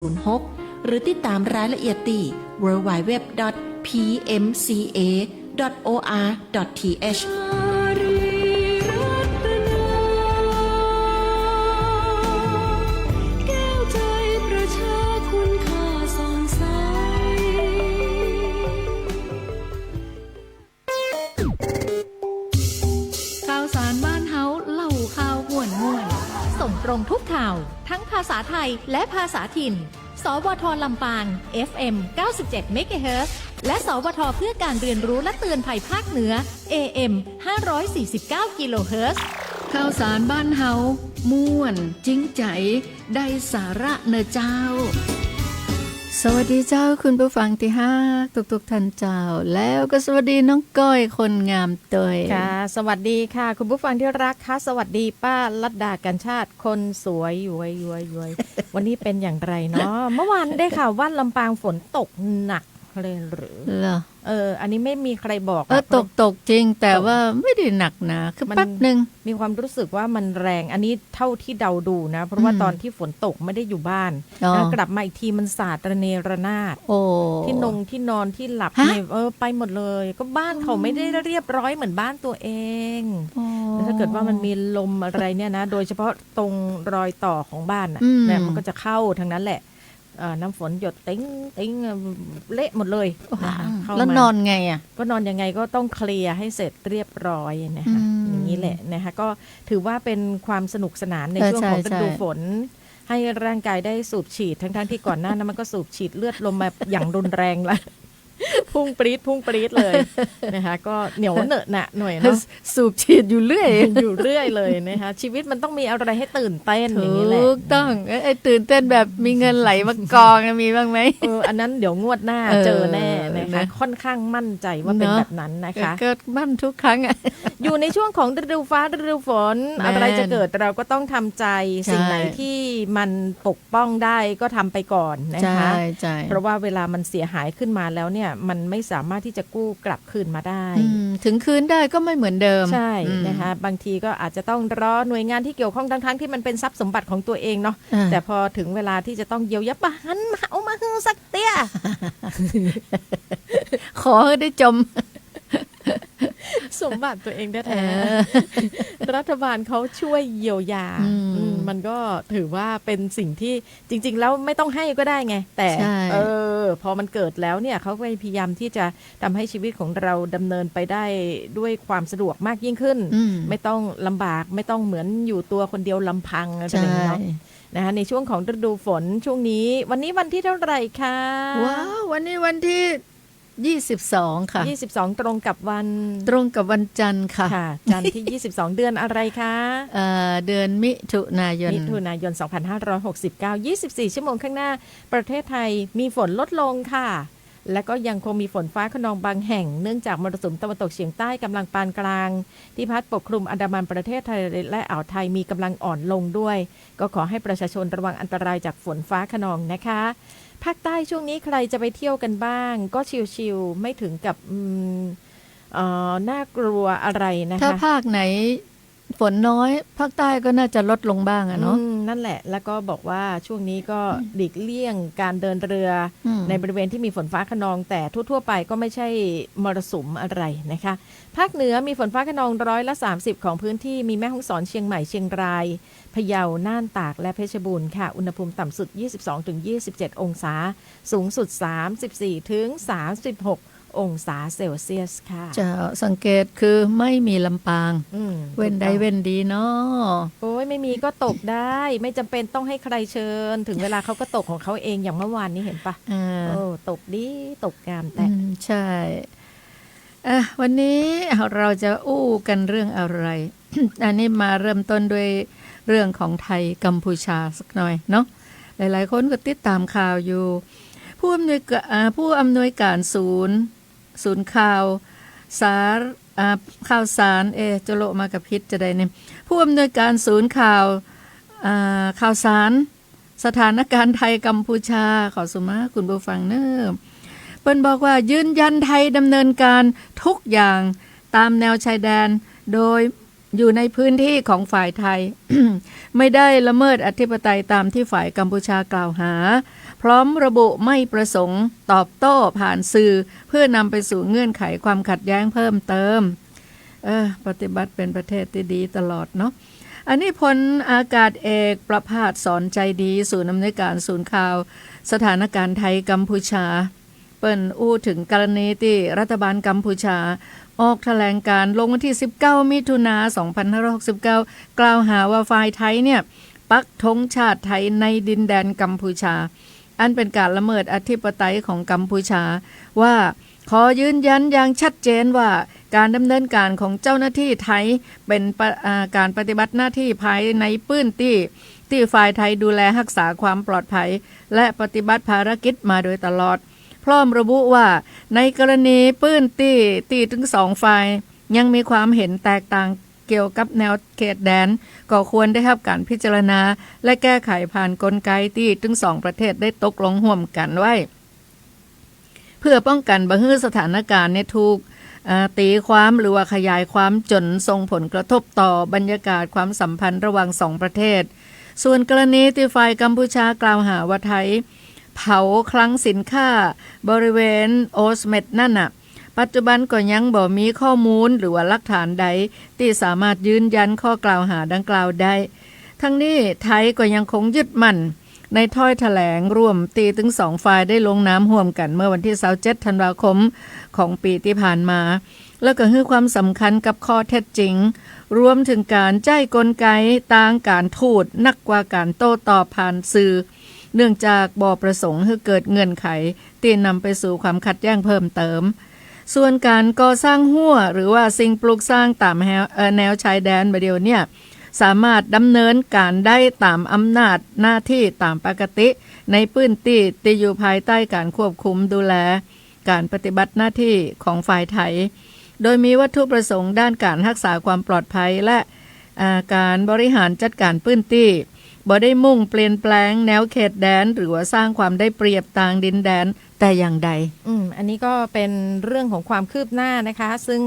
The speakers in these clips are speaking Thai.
06หรือติดตามรายละเอียดที่ www.pmca.or.thข่าวสารบ้านเฮาเล่าข่าวม่วนส่งตรงทุกข่าวทั้งภาษาไทยและภาษาถิ่นสวท.ลำปาง FM 97 MHz และสวท.เพื่อการเรียนรู้และเตือนภัยภาคเหนือ AM 549 กิโลเฮิรตซ์ข่าวสารบ้านเฮาม่วนจริงใจได้สาระเนอะเจ้าสวัสดีเจ้าคุณผู้ฟังที่5ทุกท่านเจ้าแล้วก็สวัสดีน้องก้อยคนงามตยค่ะสวัสดีค่ะคุณผู้ฟังที่รักค่ะสวัสดีป้าลัดดากันชาติคนสวยย้วยวันนี้เป็นอย่างไรเนาะ เมื่อวานได้ข่าวว่าลำปางฝนตกหนักเลยหรือเหรออันนี้ไม่มีใครบอกตกจริงแต่ว่าไม่ได้หนักนะคือแป๊บนึงมีความรู้สึกว่ามันแรงอันนี้เท่าที่เดาดูนะเพราะว่าตอนที่ฝนตกไม่ได้อยู่บ้านแล้วกลับมาอีกทีมันสาดระเนระนาดที่นอนที่หลับเนี่ยไปหมดเลยก็บ้านเขาไม่ได้เรียบร้อยเหมือนบ้านตัวเองถ้าเกิดว่ามันมีลมอะไรเนี่ยนะโดยเฉพาะตรงรอยต่อของบ้านน่ะเนี่ยมันก็จะเข้าทางนั้นแหละน้ำฝนหยดติ้งเละหมดเลยแล้วนอนไงอ่ะก็นอนยังไงก็ต้องเคลียร์ให้เสร็จเรียบร้อยนะคะอย่างนี้แหละนะคะก็ถือว่าเป็นความสนุกสนานในช่วงของฤดูฝนให้ร่างกายได้สูบฉีดทั้งที่ก่อนหน้านั้นมันก็สูบฉีดเลือดลมแบบอย่างรุนแรงละพุ่งปรี๊ดเลยนะคะก็เหนียวเหนอะหนะหน่อยเนาะสูบฉีดอยู่เรื่อยเลยนะคะชีวิตมันต้องมีอะไรให้ตื่นเต้นอย่างนี้แหละถูกต้องไอ้ตื่นเต้นแบบมีเงินไหลมากองมีบ้างไหมอันนั้นเดี๋ยวงวดหน้าเจอแน่นะคะค่อนข้างมั่นใจว่าเป็นแบบนั้นนะคะเกิดมั่นทุกครั้งอยู่ในช่วงของฤดูฟ้าฤดูฝนอะไรจะเกิดเราก็ต้องทำใจสิ่งไหนที่มันปกป้องได้ก็ทำไปก่อนนะคะเพราะว่าเวลามันเสียหายขึ้นมาแล้วเนี่ยมันไม่สามารถที่จะกู้กลับคืนมาได้ถึงคืนได้ก็ไม่เหมือนเดิมใช่นะคะบางทีก็อาจจะต้องรอหน่วยงานที่เกี่ยวข้องทั้งที่มันเป็นทรัพย์สมบัติของตัวเองเนาะแต่พอถึงเวลาที่จะต้องเยียวยาหันเอามาฮือสักเตี้ย ขอให้ได้จมสมบัติตัวเองแท้ๆรัฐบาลเขาช่วยเยียวยามันก็ถือว่าเป็นสิ่งที่จริงๆแล้วไม่ต้องให้ก็ได้ไงแต่พอมันเกิดแล้วเนี่ยเขาพยายามที่จะทำให้ชีวิตของเราดำเนินไปได้ด้วยความสะดวกมากยิ่งขึ้นไม่ต้องลำบากไม่ต้องเหมือนอยู่ตัวคนเดียวลำพังอะไรอย่างเงี้ยนะคะในช่วงของฤดูฝนช่วงนี้วันนี้วันที่เท่าไหร่คะว้าววันนี้วันที่22ค่ะ22ตรงกับวันจันทร์ค่ะจันทร์ที่22เดือนอะไรคะเดือนมิถุนายน2569 24ชั่วโมงข้างหน้าประเทศไทยมีฝนลดลงค่ะและก็ยังคงมีฝนฟ้าคะนองบางแห่งเนื่องจากมรสุมตะวันตกเฉียงใต้กำลังปานกลางที่พัดปกคลุมอันดามันประเทศไทยและอ่าวไทยมีกำลังอ่อนลงด้วยก็ขอให้ประชาชนระวังอันตรายจากฝนฟ้าคะนองนะคะภาคใต้ช่วงนี้ใครจะไปเที่ยวกันบ้างก็ชิลๆไม่ถึงกับน่ากลัวอะไรนะคะถ้าภาคไหนฝนน้อยภาคใต้ก็น่าจะลดลงบ้างอะเนาะนั่นแหละแล้วก็บอกว่าช่วงนี้ก็หลีกเลี่ยงการเดินเรือในบริเวณที่มีฝนฟ้าคะนองแต่ทั่วๆไปก็ไม่ใช่มรสุมอะไรนะคะภาคเหนือมีฝนฟ้าคะนอง30%ของพื้นที่มีแม่ฮ่องสอนเชียงใหม่เชียงรายพะเยาน่านตากและเพชรบูรณ์ค่ะอุณหภูมิต่ำสุด 22-27 องศาสูงสุด 34-36 องศาเซลเซียสค่ะจะสังเกตคือไม่มีลำปางเว้นใดเว้นดีเนาะโอ้ยไม่มีก็ตกได้ไม่จำเป็นต้องให้ใครเชิญถึงเวลาเขาก็ตกของเขาเองอย่างเมื่อวานนี้เห็นปะตกดีตกงามแต่ใช่วันนี้เราจะอู้กันเรื่องอะไร อันนี้มาเริ่มต้นด้วยเรื่องของไทยกัมพูชาสักหน่อยเนาะหลายๆคนก็ติดตามข่าวอยู่ผู้อำนวยการศูนย์ข่าวข่าวสารจะโลมากับพิษจะได้เนี่ยผู้อำนวยการศูนย์ข่าวสารสถานการณ์ไทยกัมพูชาขอสุมาคุณผู้ฟังเนอะเปิ้นบอกว่ายืนยันไทยดำเนินการทุกอย่างตามแนวชายแดนโดยอยู่ในพื้นที่ของฝ่ายไทย ไม่ได้ละเมิดอธิปไตยตามที่ฝ่ายกัมพูชากล่าวหา พร้อมระบุไม่ประสงค์ตอบโต้ผ่านสื่อเพื่อนำไปสู่เงื่อนไขความขัดแย้งเพิ่มเติมปฏิบัติเป็นประเทศที่ดีตลอดเนาะอันนี้พลอากาศเอกประภาสสอนใจดีศูนย์อำนวยการศูนย์ข่าวสถานการณ์ไทยกัมพูชาเปิ้นอู้ถึงกรณีที่รัฐบาลกัมพูชาออกแถลงการลงวันที่19มิถุนายน2569กล่าวหาว่าฝ่ายไทยเนี่ยปักธงชาติไทยในดินแดนกัมพูชาอันเป็นการละเมิดอธิปไตยของกัมพูชาว่าขอยืนยันอย่างชัดเจนว่าการดำเนินการของเจ้าหน้าที่ไทยเป็นการปฏิบัติหน้าที่ภายในพื้นที่ฝ่ายไทยดูแลรักษาความปลอดภัยและปฏิบัติภารกิจมาโดยตลอดพร้อมระบุว่าในกรณีพื้นที่ทั้งสองฝ่ายยังมีความเห็นแตกต่างเกี่ยวกับแนวเขตแดนก็ควรได้รับการพิจารณาและแก้ไขผ่านกลไกที่ทั้งสองประเทศได้ตกลงร่วมกันไว้เพื่อป้องกันบ่ให้สถานการณ์ถูกตีความหรือว่าขยายความจนส่งผลกระทบต่อบรรยากาศความสัมพันธ์ระหว่างสองประเทศส่วนกรณีที่ฝ่ายกัมพูชากล่าวหาว่าไทยเผาคลังสินค้าบริเวณโอสเมดนั่นน่ะปัจจุบันก็ยังบ่มีข้อมูลหรือว่าหลักฐานใดที่สามารถยืนยันข้อกล่าวหาดังกล่าวได้ทั้งนี้ไทยก็ยังคงยึดมั่นในถ้อยแถลงร่วมตีถึง2ฝ่ายได้ลงนามร่วมกันเมื่อวันที่27ธันวาคมของปีที่ผ่านมาแล้วก็ให้ความสำคัญกับข้อเท็จจริงรวมถึงการใช้กลไกต่างการทูตนักกว่าการโต้ตอบผ่านสื่อเนื่องจากบ่ประสงค์ให้เกิดเงื่อนไขที่นำไปสู่ความขัดแย้งเพิ่มเติมส่วนการก่อสร้างหัวหรือว่าสิ่งปลูกสร้างตามแนวชายแดนบเดียวเนี่ยสามารถดำเนินการได้ตามอำนาจหน้าที่ตามปกติในพื้นที่ที่อยู่ภายใต้การควบคุมดูแลการปฏิบัติหน้าที่ของฝ่ายไทยโดยมีวัตถุประสงค์ด้านการรักษาความปลอดภัยและการบริหารจัดการพื้นที่บ่ได้มุ่งเปลี่ยนแปลงแนวเขตแดนหรือว่าสร้างความได้เปรียบต่างดินแดนแต่อย่างใดอันนี้ก็เป็นเรื่องของความคืบหน้านะคะซึ่ง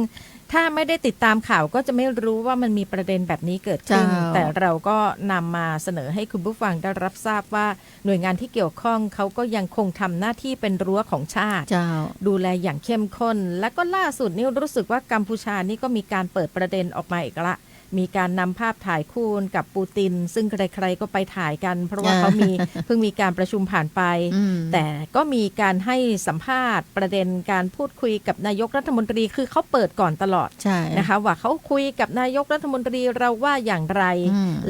ถ้าไม่ได้ติดตามข่าวก็จะไม่รู้ว่ามันมีประเด็นแบบนี้เกิดขึ้นแต่เราก็นำมาเสนอให้คุณผู้ฟังได้รับทราบว่าหน่วยงานที่เกี่ยวข้องเขาก็ยังคงทำหน้าที่เป็นรั้วของชาติดูแลอย่างเข้มข้นและก็ล่าสุดนี่รู้สึกว่ากัมพูชานี่ก็มีการเปิดประเด็นออกมาอีกละมีการนำภาพถ่ายคู่กับปูตินซึ่งใครๆก็ไปถ่ายกันเพราะว่าเขามี เพิ่งมีการประชุมผ่านไปแต่ก็มีการให้สัมภาษณ์ประเด็นการพูดคุยกับนายกรัฐมนตรีคือเขาเปิดก่อนตลอดนะคะว่าเขาคุยกับนายกรัฐมนตรีเราว่าอย่างไร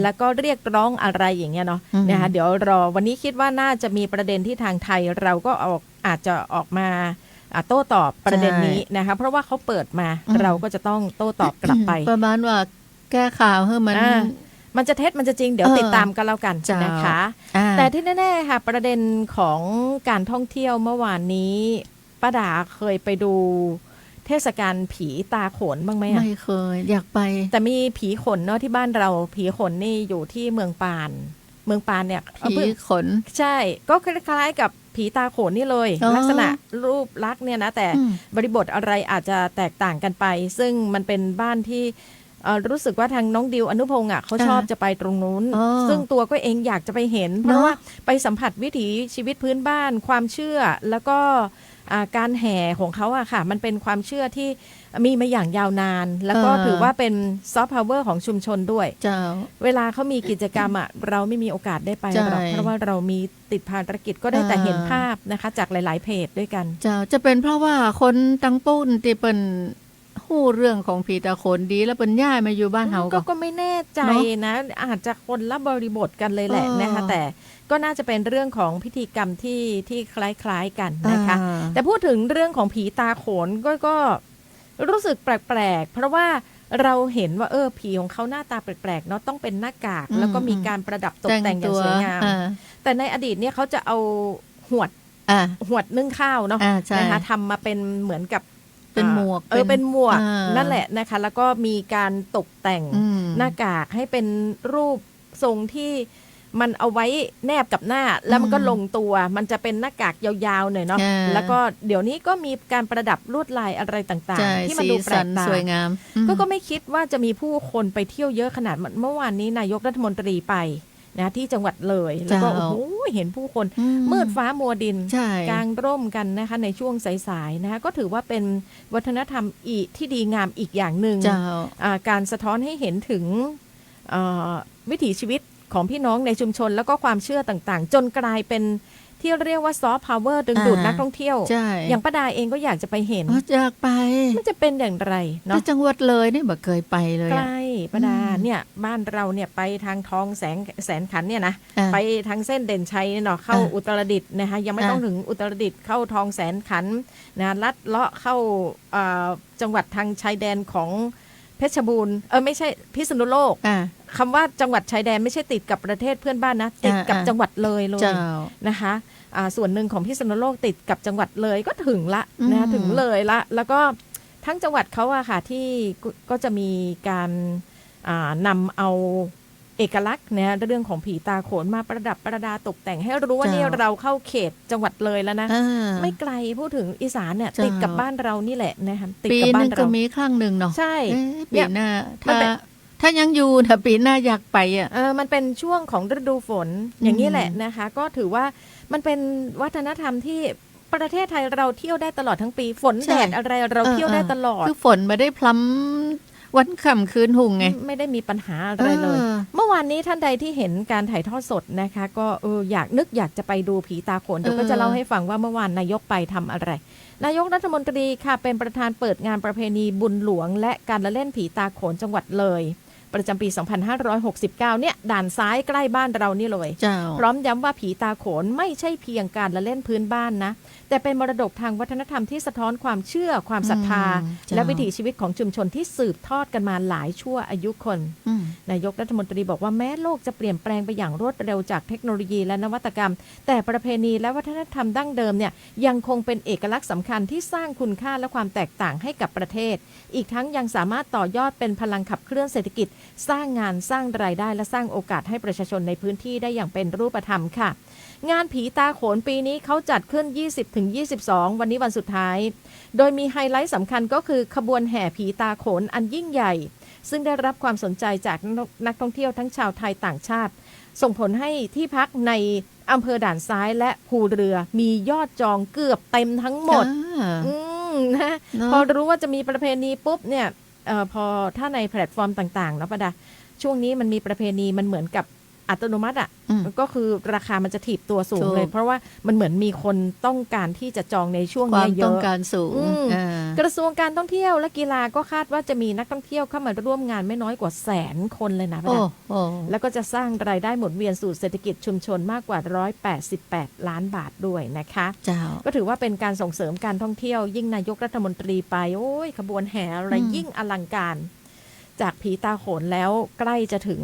แล้วก็เรียกร้องอะไรอย่างเงี้ยเนาะนะคะเดี๋ยวรอวันนี้คิดว่าน่าจะมีประเด็นที่ทางไทยเราก็อาจจะออกมาโต้ตอบประเด็นนี้นะคะเพราะว่าเขาเปิดมาเราก็จะต้องโต้ตอบกลับไปประมาณว่าแก้ข่าวให้มันจะเท็จมันจะจริงเดี๋ยวติดตามกันแล้วกันนะคะแต่ที่แน่ๆค่ะประเด็นของการท่องเที่ยวเมื่อวานนี้ป้าดาเคยไปดูเทศกาลผีตาโขนบ้างไหมไม่เคยอยากไปแต่มีผีขนเนาะที่บ้านเราผีขนนี่อยู่ที่เมืองปานเนี่ยผีขนใช่ก็คล้ายๆกับผีตาโขนนี่เลยลักษณะรูปลักษณ์เนี่ยนะแต่บริบทอะไรอาจจะแตกต่างกันไปซึ่งมันเป็นบ้านที่รู้สึกว่าทางน้องดิวอนุพงษ์เขาชอบจะไปตรงนู้นซึ่งตัวก็เองอยากจะไปเห็นเพราะว่าไปสัมผัสวิถีชีวิตพื้นบ้านความเชื่อแล้วก็การแห่ของเขาอะค่ะมันเป็นความเชื่อที่มีมาอย่างยาวนานแล้วก็ถือว่าเป็นซอฟต์พาวเวอร์ของชุมชนด้วยเวลาเขามีกิจกรรมอะเราไม่มีโอกาสได้ไปหรอกเพราะว่าเรามีติดภารกิจก็ได้แต่เห็นภาพนะคะจากหลายๆเพจด้วยกันจะเป็นเพราะว่าคนตังปุ้นที่เป็นหู้เรื่องของผีตาโขนดีแล้วเป็นย่ายมาอยู่บ้านเฮาก็ไม่แน่ใจนะอาจจะคนละบริบทกันเลยแหละนะคะแต่ก็น่าจะเป็นเรื่องของพิธีกรรมที่คล้ายๆกันนะคะแต่พูดถึงเรื่องของผีตาโขนก็รู้สึกแปลกๆเพราะว่าเราเห็นว่าผีของเขาหน้าตาแปลกๆเนาะต้องเป็นหน้ากากแล้วก็มีการประดับตกแต่งอย่างสวยงามแต่ในอดีตเนี่ยเขาจะเอาหวดนึ่งข้าวเนาะนะคะทำมาเป็นเหมือนกับเป็นหมวกเป็นหมวกนั่นแหละนะคะแล้วก็มีการตกแต่งหน้ากากให้เป็นรูปทรงที่มันเอาไว้แนบกับหน้าแล้วมันก็ลงตัวมันจะเป็นหน้ากากยาวๆหน่อยเนาะแล้วก็เดี๋ยวนี้ก็มีการประดับลวดลายอะไรต่างๆที่มันดูแปลกตาสวยงามก็ไม่คิดว่าจะมีผู้คนไปเที่ยวเยอะขนาดเมื่อวานนี้นายกรัฐมนตรีไป นะที่จังหวัดเลยแล้วก็โอ้โหเห็นผู้คนมืดฟ้ามัวดินกางร่มกันนะคะในช่วงสายๆนะคะก็ถือว่าเป็นวัฒนธรรมอีกที่ดีงามอีกอย่างหนึ่งการสะท้อนให้เห็นถึงวิถีชีวิตของพี่น้องในชุมชนแล้วก็ความเชื่อต่างๆจนกลายเป็นที่เรียกว่าซอฟต์พาวเวอร์ดึงดูดนักท่องเที่ยวอย่างป้าดาเองก็อยากจะไปเห็นอยากไปมันจะเป็นอย่างไรเนาะจังหวัดเลยนี่บ่เคยไปเลยใกล้ป้าดาเนี่ยบ้านเราเนี่ยไปทางทองแสนขันเนี่ยนะไปทางเส้นเด่นชัยเนาะเข้าอุตรดิตถ์นะคะยังไม่ต้องถึงอุตรดิตถ์เข้าทองแสนขันนะลัดเลาะเข้าจังหวัดทางชายแดนของเพชรบูรณ์ไม่ใช่พิษณุโลกคำว่าจังหวัดชายแดนไม่ใช่ติดกับประเทศเพื่อนบ้านนะติดกับจังหวัดเลยนะคะส่วนหนึ่งของพิษณุโลกติดกับจังหวัดเลยก็ถึงละนะถึงเลยละแล้วก็ทั้งจังหวัดเขาอะค่ะที่ก็จะมีการนำเอาเอกลักษณ์นะเรื่องของผีตาโขนมาประดับประดาตกแต่งให้รู้ว่านี่เราเข้าเขตจังหวัดเลยแล้วนะไม่ไกลพูดถึงอีสานเนี่ยติดกับบ้านเรานี่แหละนะคะติดกับบ้านเราปีนึงก็มีครั้งหนึ่งเนาะใช่ปีหน้าถ้ายังอยู่ถ้าปีหน้าอยากไปมันเป็นช่วงของฤดูฝนอย่างนี้แหละนะคะก็ถือว่ามันเป็นวัฒนธรรมที่ประเทศไทยเราเที่ยวได้ตลอดทั้งปีฝนแดดอะไรเราเที่ยวได้ตลอดคือฝนไม่ได้พล้ำวันค่ำคืนหุ่งไงไม่ได้มีปัญหาอะไรเลยเมื่อวานนี้ท่านใดที่เห็นการถ่ายทอดสดนะคะก็อยากจะไปดูผีตาโขนเดี๋ยวก็จะเล่าให้ฟังว่าเมื่อวานนายกไปทำอะไรนายกรัฐมนตรีค่ะเป็นประธานเปิดงานประเพณีบุญหลวงและการละเล่นผีตาโขนจังหวัดเลยประจำปี 2569 เนี่ยด่านซ้ายใกล้บ้านเรานี่เลยพร้อมย้ำว่าผีตาโขนไม่ใช่เพียงการละเล่นพื้นบ้านนะแต่เป็นมรดกทางวัฒนธรรมที่สะท้อนความเชื่อความศรัทธาและวิถีชีวิตของชุมชนที่สืบทอดกันมาหลายชั่วอายุคนนายกรัฐมนตรีบอกว่าแม้โลกจะเปลี่ยนแปลงไปอย่างรวดเร็วจากเทคโนโลยีและนวัตกรรมแต่ประเพณีและวัฒนธรรมดั้งเดิมเนี่ยยังคงเป็นเอกลักษณ์สำคัญที่สร้างคุณค่าและความแตกต่างให้กับประเทศอีกทั้งยังสามารถต่อยอดเป็นพลังขับเคลื่อนเศรษฐกิจสร้างงานสร้างรายได้และสร้างโอกาสให้ประชาชนในพื้นที่ได้อย่างเป็นรูปธรรมค่ะงานผีตาโขนปีนี้เขาจัดขึ้น 20-22 วันนี้วันสุดท้ายโดยมีไฮไลท์สำคัญก็คือขบวนแห่ผีตาโขนอันยิ่งใหญ่ซึ่งได้รับความสนใจจากนักท่องเที่ยวทั้งชาวไทยต่างชาติส่งผลให้ที่พักในอำเภอด่านซ้ายและภูเรือมียอดจองเกือบเต็มทั้งหมดนะพอรู้ว่าจะมีประเพณีปุ๊บเนี่ยพอถ้าในแพลตฟอร์มต่างๆแล้วประดาช่วงนี้มันมีประเพณีมันเหมือนกับอัตโนมัติก็คือราคามันจะถีบตัวสูงเลยเพราะว่ามันเหมือนมีคนต้องการที่จะจองในช่วงนี้เยอะต้องการสูงกระทรวงการท่องเที่ยวและกีฬาก็คาดว่าจะมีนักท่องเที่ยวเข้ามาร่วมงานไม่น้อยกว่า100,000 คนเลยนะประดาแล้วก็จะสร้างรายได้หมุนเวียนสู่เศรษฐกิจชุมชนมากกว่า188 ล้านบาทด้วยนะคะก็ถือว่าเป็นการส่งเสริมการท่องเที่ยวยิ่งนายกรัฐมนตรีไปโอ้ยขบวนแห่อะไรยิ่งอลังการจากผีตาโขนแล้วใกล้จะถึง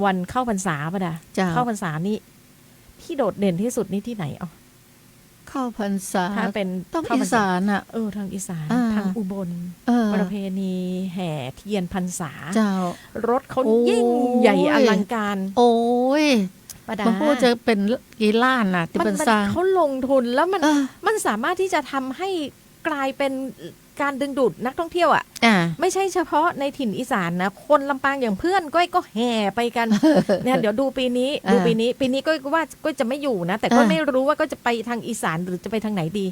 วันเข้าพรรษาป่ะดาเข้าพรรษานี่ที่โดดเด่นที่สุดนี่ที่ไหนเข้าพรรษาถ้าเป็นต้องอีสานอ่ะทางอีสานทางอุบลประเพณีแห่เทียนพรรษารถเขายิ่งใหญ่อลังการโอ้ยมันพูดจะเป็นกี่ล้านน่ะที่เป็นสร้างเขาลงทุนแล้วมันสามารถที่จะทำให้กลายเป็นการดึงดูดนักท่องเที่ยวไม่ใช่เฉพาะในถิ่นอีสานนะคนลำปางอย่างเพื่อนก็แห่ไปกันเนี่ยเดี๋ยวดูปีนี้ก็ว่าก็จะไม่อยู่นะแต่ก็ไม่รู้ว่าก็จะไปทางอีสานหรือจะไปทางไหนดี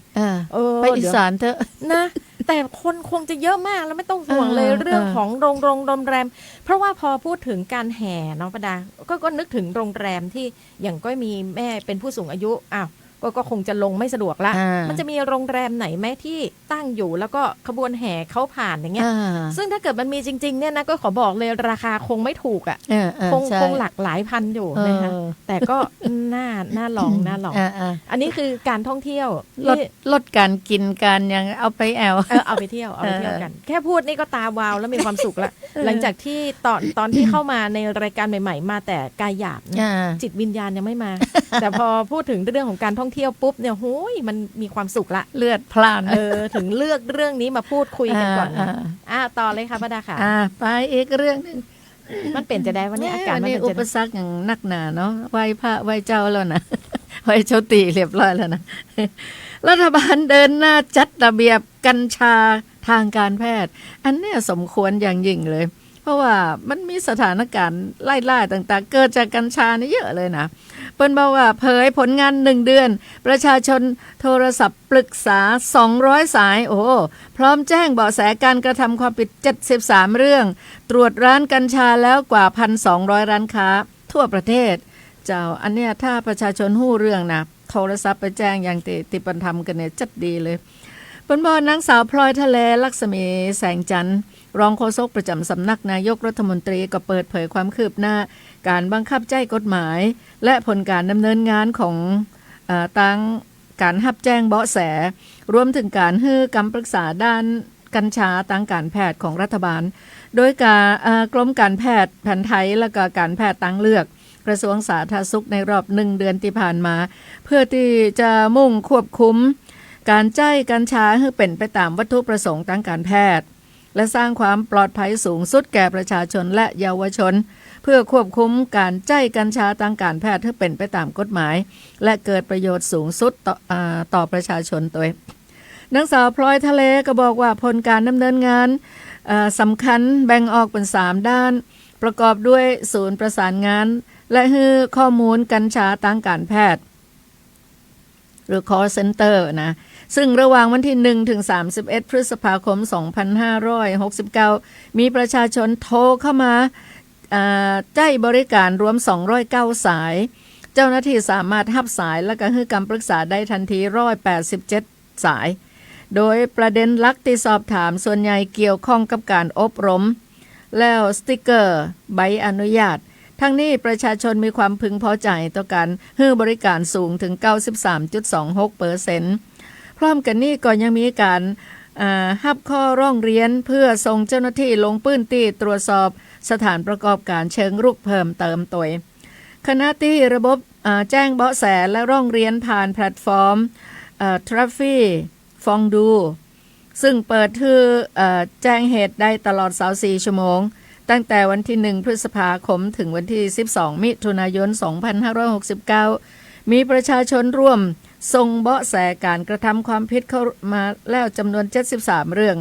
ไปอีสานเถอะนะแต่คนคงจะเยอะมากแล้วไม่ต้องห่วงเลยเรื่องของโรงแรมเพราะว่าพอพูดถึงการแห่น้องประดาก็นึกถึงโรงแรมที่อย่างก็มีแม่เป็นผู้สูงอายุก็คงจะลงไม่สะดวกละมันจะมีโรงแรมไหนไหมที่ตั้งอยู่แล้วก็ขบวนแห่เขาผ่านอย่างเงี้ยซึ่งถ้าเกิดมันมีจริงๆเนี่ยนะก็ขอบอกเลยราคาคงไม่ถูกคงหลักหลายพันอยู่นะคะแต่ก็น่าลองอันนี้คือการท่องเที่ยวลดการกินกันยังเอาไปเอาไปเที่ยวกันแค่พูดนี่ก็ตาวาวแล้วมีความสุขละหลังจากที่ตอนที่เข้ามาในรายการใหม่ๆมาแต่กายหยาบจิตวิญญาณยังไม่มาแต่พอพูดถึงเรื่องของการท่องเที่ยวปุ๊บเนี่ยโหยมันมีความสุขละเลือดพล่านถึงเลือกเรื่องนี้มาพูดคุยกันก่อนต่อเลยค่ะป้าดาค่ะไปอีกเรื่องนึงมันเป็นจะได้วันนี้อากาศมันเป็นอุปสรรคอย่างนักหนาเนาะไหว้พระไหว้เจ้าแล้วนะไหว้เจ้าตีเรียบร้อยแล้วนะรัฐบาลเดินหน้าจัดระเบียบกัญชาทางการแพทย์อันนี้สมควรอย่างยิ่งเลย เพราะว่ามันมีสถานการณ์ไล่ๆต่างๆเกิดจากกัญชานี่เยอะเลยนะเปิ้นบอกว่าเผยผลงาน1 เดือนประชาชนโทรศัพท์ปรึกษา200 สายโอ้พร้อมแจ้งเบาะแสการกระทำความผิด73 เรื่องตรวจร้านกัญชาแล้วกว่า 1,200 ร้านค้าทั่วประเทศเจ้าอันเนี้ยถ้าประชาชนฮู้เรื่องนะโทรศัพท์ไปแจ้งอย่างติปันทำกันเนี่ยจัดดีเลยเปิ้นบอกนางสาวพลอยทะเลลักษมีแสงจันทร์รองโฆษกประจำสำนักนายกรัฐมนตรีก็เปิดเผยความคืบหน้าการบังคับใช้กฎหมายและผลการดำเนินงานของตั้งการรับแจ้งเบาะแสรวมถึงการให้คำปรึกษาด้านกัญชาทางการแพทย์ของรัฐบาลโดยกรมการแพทย์แผนไทยและก็การแพทย์ทางเลือกกระทรวงสาธารณสุขในรอบ1 เดือนที่ผ่านมาเพื่อที่จะมุ่งควบคุมการใช้กัญชาให้เป็นไปตามวัตถุประสงค์ทางการแพทย์และสร้างความปลอดภัยสูงสุดแก่ประชาชนและเยาวชนเพื่อควบคุมการใช้กัญชาทางการแพทย์ให้เป็นไปตามกฎหมายและเกิดประโยชน์สูงสุดต่อประชาชนตัวนางสาวพลอยทะเลก็บอกว่าผลการดำเนินงานสำคัญแบ่งออกเป็น3 ด้านประกอบด้วยศูนย์ประสานงานและให้ข้อมูลกัญชาทางการแพทย์หรือ call center นะซึ่งระหว่างวันที่1 ถึง 31 พฤษภาคม 2569 มีประชาชนโทรเข้ามาใช้บริการรวม209 สายเจ้าหน้าที่สามารถรับสายและก็ให้คำปรึกษาได้ทันที187 สายโดยประเด็นหลักที่สอบถามส่วนใหญ่เกี่ยวข้องกับการอบรมแล้วสติกเกอร์ใบอนุญาตทั้งนี้ประชาชนมีความพึงพอใจต่อการให้บริการสูงถึง 93.26% พร้อมกันนี้ก็ยังมีการรับข้อร้องเรียนเพื่อส่งเจ้าหน้าที่ลงพื้นที่ตรวจสอบสถานประกอบการเชิงรุกเพิ่มเติมตัวขณะที่ระบบแจ้งเบาะแสและร้องเรียนผ่านแพลตฟอร์มTraffic ฟองดูซึ่งเปิดให้แจ้งเหตุได้ตลอด24 ชั่วโมงตั้งแต่วันที่1 พฤษภาคมถึงวันที่12 มิถุนายน 2569 มีประชาชนร่วมส่งเบาะแสการกระทำความผิดเข้ามาแล้วจำนวน73 เรื่อง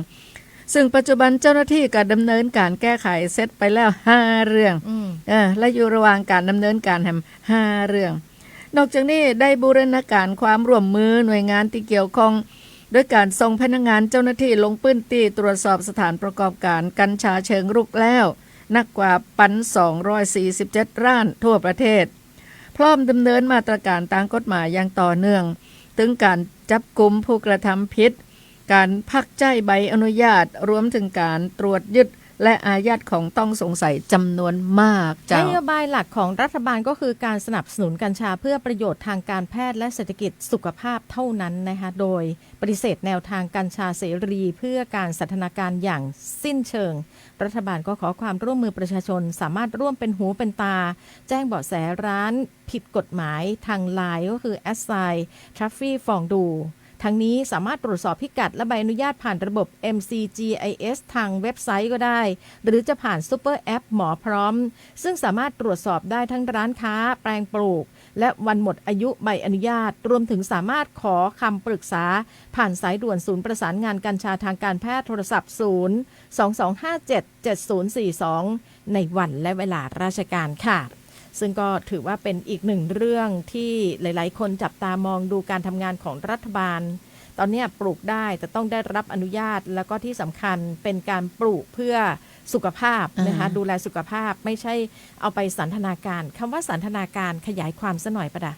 ซึ่งปัจจุบันเจ้าหน้าที่ก็ดำเนินการแก้ไขเสร็จไปแล้ว5 เรื่องและอยู่ระหว่างการดำเนินการ5 เรื่องนอกจากนี้ได้บูรณาการความร่วมมือหน่วยงานที่เกี่ยวข้องด้วยการส่งพนักงานเจ้าหน้าที่ลงพื้นที่ตรวจสอบสถานประกอบการกัญชาเชิงรุกแล้วนักกว่า 1,247 ร้านทั่วประเทศพร้อมดำเนินมาตรการตามกฎหมายอย่างต่อเนื่องถึงการจับกุมผู้กระทำผิดการพักใช้ใบอนุญาตรวมถึงการตรวจยึดและอายัดของต้องสงสัยจำนวนมากนโยบายหลักของรัฐบาลก็คือการสนับสนุนกัญชาเพื่อประโยชน์ทางการแพทย์และเศรษฐกิจสุขภาพเท่านั้นนะคะโดยปฏิเสธแนวทางกัญชาเสรีเพื่อการสันทนาการอย่างสิ้นเชิงรัฐบาลก็ขอความร่วมมือประชาชนสามารถร่วมเป็นหูเป็นตาแจ้งเบาะแสร้านผิดกฎหมายทางไลน์ก็คือ@Traffic ฟองดูทั้งนี้สามารถตรวจสอบพิกัดและใบอนุญาตผ่านระบบ MCGIS ทางเว็บไซต์ก็ได้หรือจะผ่านซุปเปอร์แอปหมอพร้อมซึ่งสามารถตรวจสอบได้ทั้งร้านค้าแปลงปลูกและวันหมดอายุใบอนุญาตรวมถึงสามารถขอคำปรึกษาผ่านสายด่วนศูนย์ประสานงานกัญชาทางการแพทย์โทรศัพท์022577042ในวันและเวลาราชการค่ะซึ่งก็ถือว่าเป็นอีกหนึ่งเรื่องที่หลายๆคนจับตามองดูการทำงานของรัฐบาลตอนนี้ปลูกได้แต่ต้องได้รับอนุญาตแล้วก็ที่สำคัญเป็นการปลูกเพื่อสุขภาพนะคะดูแลสุขภาพไม่ใช่เอาไปสันทนาการคำว่าสันทนาการขยายความซะหน่อยปะดะ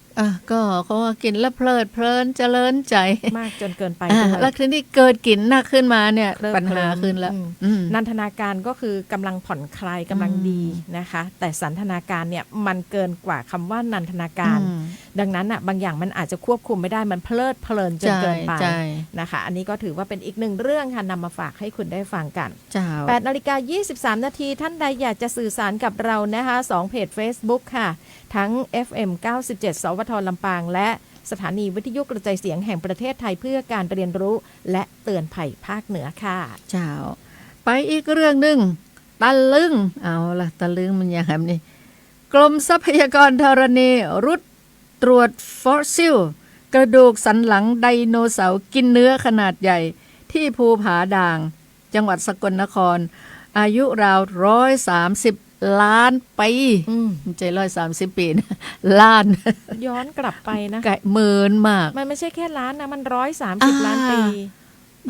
ก็เขาว่ากินแล้วเพลินเจริญใจมากจนเกินไปแล้วทีนี้เกิดกินหนักขึ้นมาเนี่ยปัญหาขึ้นแล้วนันทนาการก็คือกำลังผ่อนคลายกำลังดีนะคะแต่สันทนาการเนี่ยมันเกินกว่าคำว่านันทนาการดังนั้นอ่ะบางอย่างมันอาจจะควบคุมไม่ได้มันเพลินจนเกินไปนะคะอันนี้ก็ถือว่าเป็นอีกหนึ่งเรื่องค่ะนำมาฝากให้คุณได้ฟังกัน8:23 นาทีท่านใดอยากจะสื่อสารกับเรานะคะ2เพจ Facebook ค่ะทั้ง FM 97 สวท ลำปางและสถานีวิทยุกระจายเสียงแห่งประเทศไทยเพื่อการเรียนรู้และเตือนภัยภาคเหนือค่ะเจ้าไปอีกเรื่องนึงตะลึงเอาล่ะตะลึงมันอย่างนี้กรมทรัพยากรธรณีรุดตรวจฟอสซิลกระดูกสันหลังไดโนเสาร์กินเนื้อขนาดใหญ่ที่ภูผาด่างจังหวัดสกลนคร อายุราว130 ล้านปีมันใจ130 ปีนะล้าน ย้อนกลับไปนะ ไก่หมื่นมาก มันไม่ใช่แค่ล้านนะมัน130 ล้านปี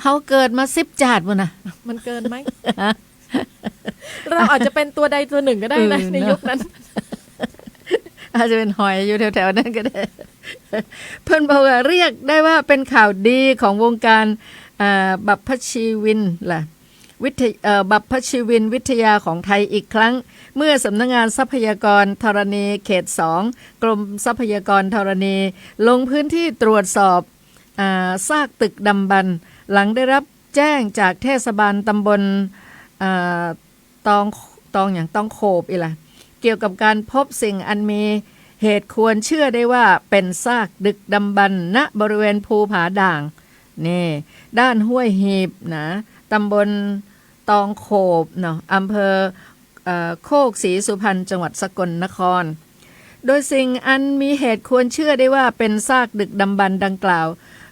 เขาเกิดมา10 จาดบ่นะ มันเกินไหม เราอาจจะเป็นตัวใดตัวหนึ่งก็ได้นะในยุคนั้น อาจจะเป็นหอยอยู่แถวๆนั้นก็ได้ เพิ่นบอกว่าเรียกได้ว่าเป็นข่าวดีของวงการบัพพชีวินล่ะบัพพชีวินวิทยาของไทยอีกครั้งเมื่อสำนักงานทรัพยากรธรณีเขต 2 กรมทรัพยากรธรณีลงพื้นที่ตรวจสอบซากตึกดำบรรพ์หลังได้รับแจ้งจากเทศบาลตำบลตองโขบอีล่ะเกี่ยวกับการพบสิ่งอันมีเหตุควรเชื่อได้ว่าเป็นซากดึกดำบรรพ์ณบริเวณภูผาด่างนี่ด้านห้วยหีบนะตำบลตองโขบเนาะอำเภอโคกศรีสุพรรณจังหวัดสกลนครโดยสิ่งอันมีเหตุควรเชื่อได้ว่าเป็นซากดึกดำบรรพ์ดังกล่าว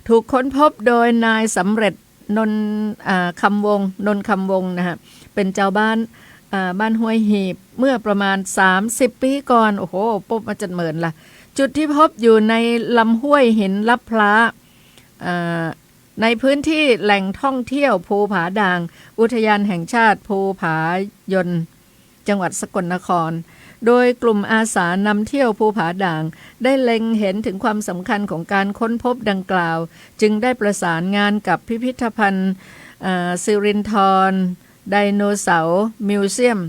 ถูกค้นพบโดยนายสำเร็จนนคำวงนะฮะเป็นเจ้าบ้านห้วยหีบเมื่อประมาณ30 ปีก่อนโอ้โหปุ๊บมาจัดเหมือนล่ะจุดที่พบอยู่ในลำห้วยหินลับพล้าในพื้นที่แหล่งท่องเที่ยวภูผาด่างอุทยานแห่งชาติภูผายนจังหวัดสกลนครโดยกลุ่มอาสานำเที่ยวภูผาด่างได้เล็งเห็นถึงความสำคัญของการค้นพบดังกล่าวจึงได้ประสานงานกับพิพิธภัณฑ์สิรินธรไดโนเสาร์มิวเซียม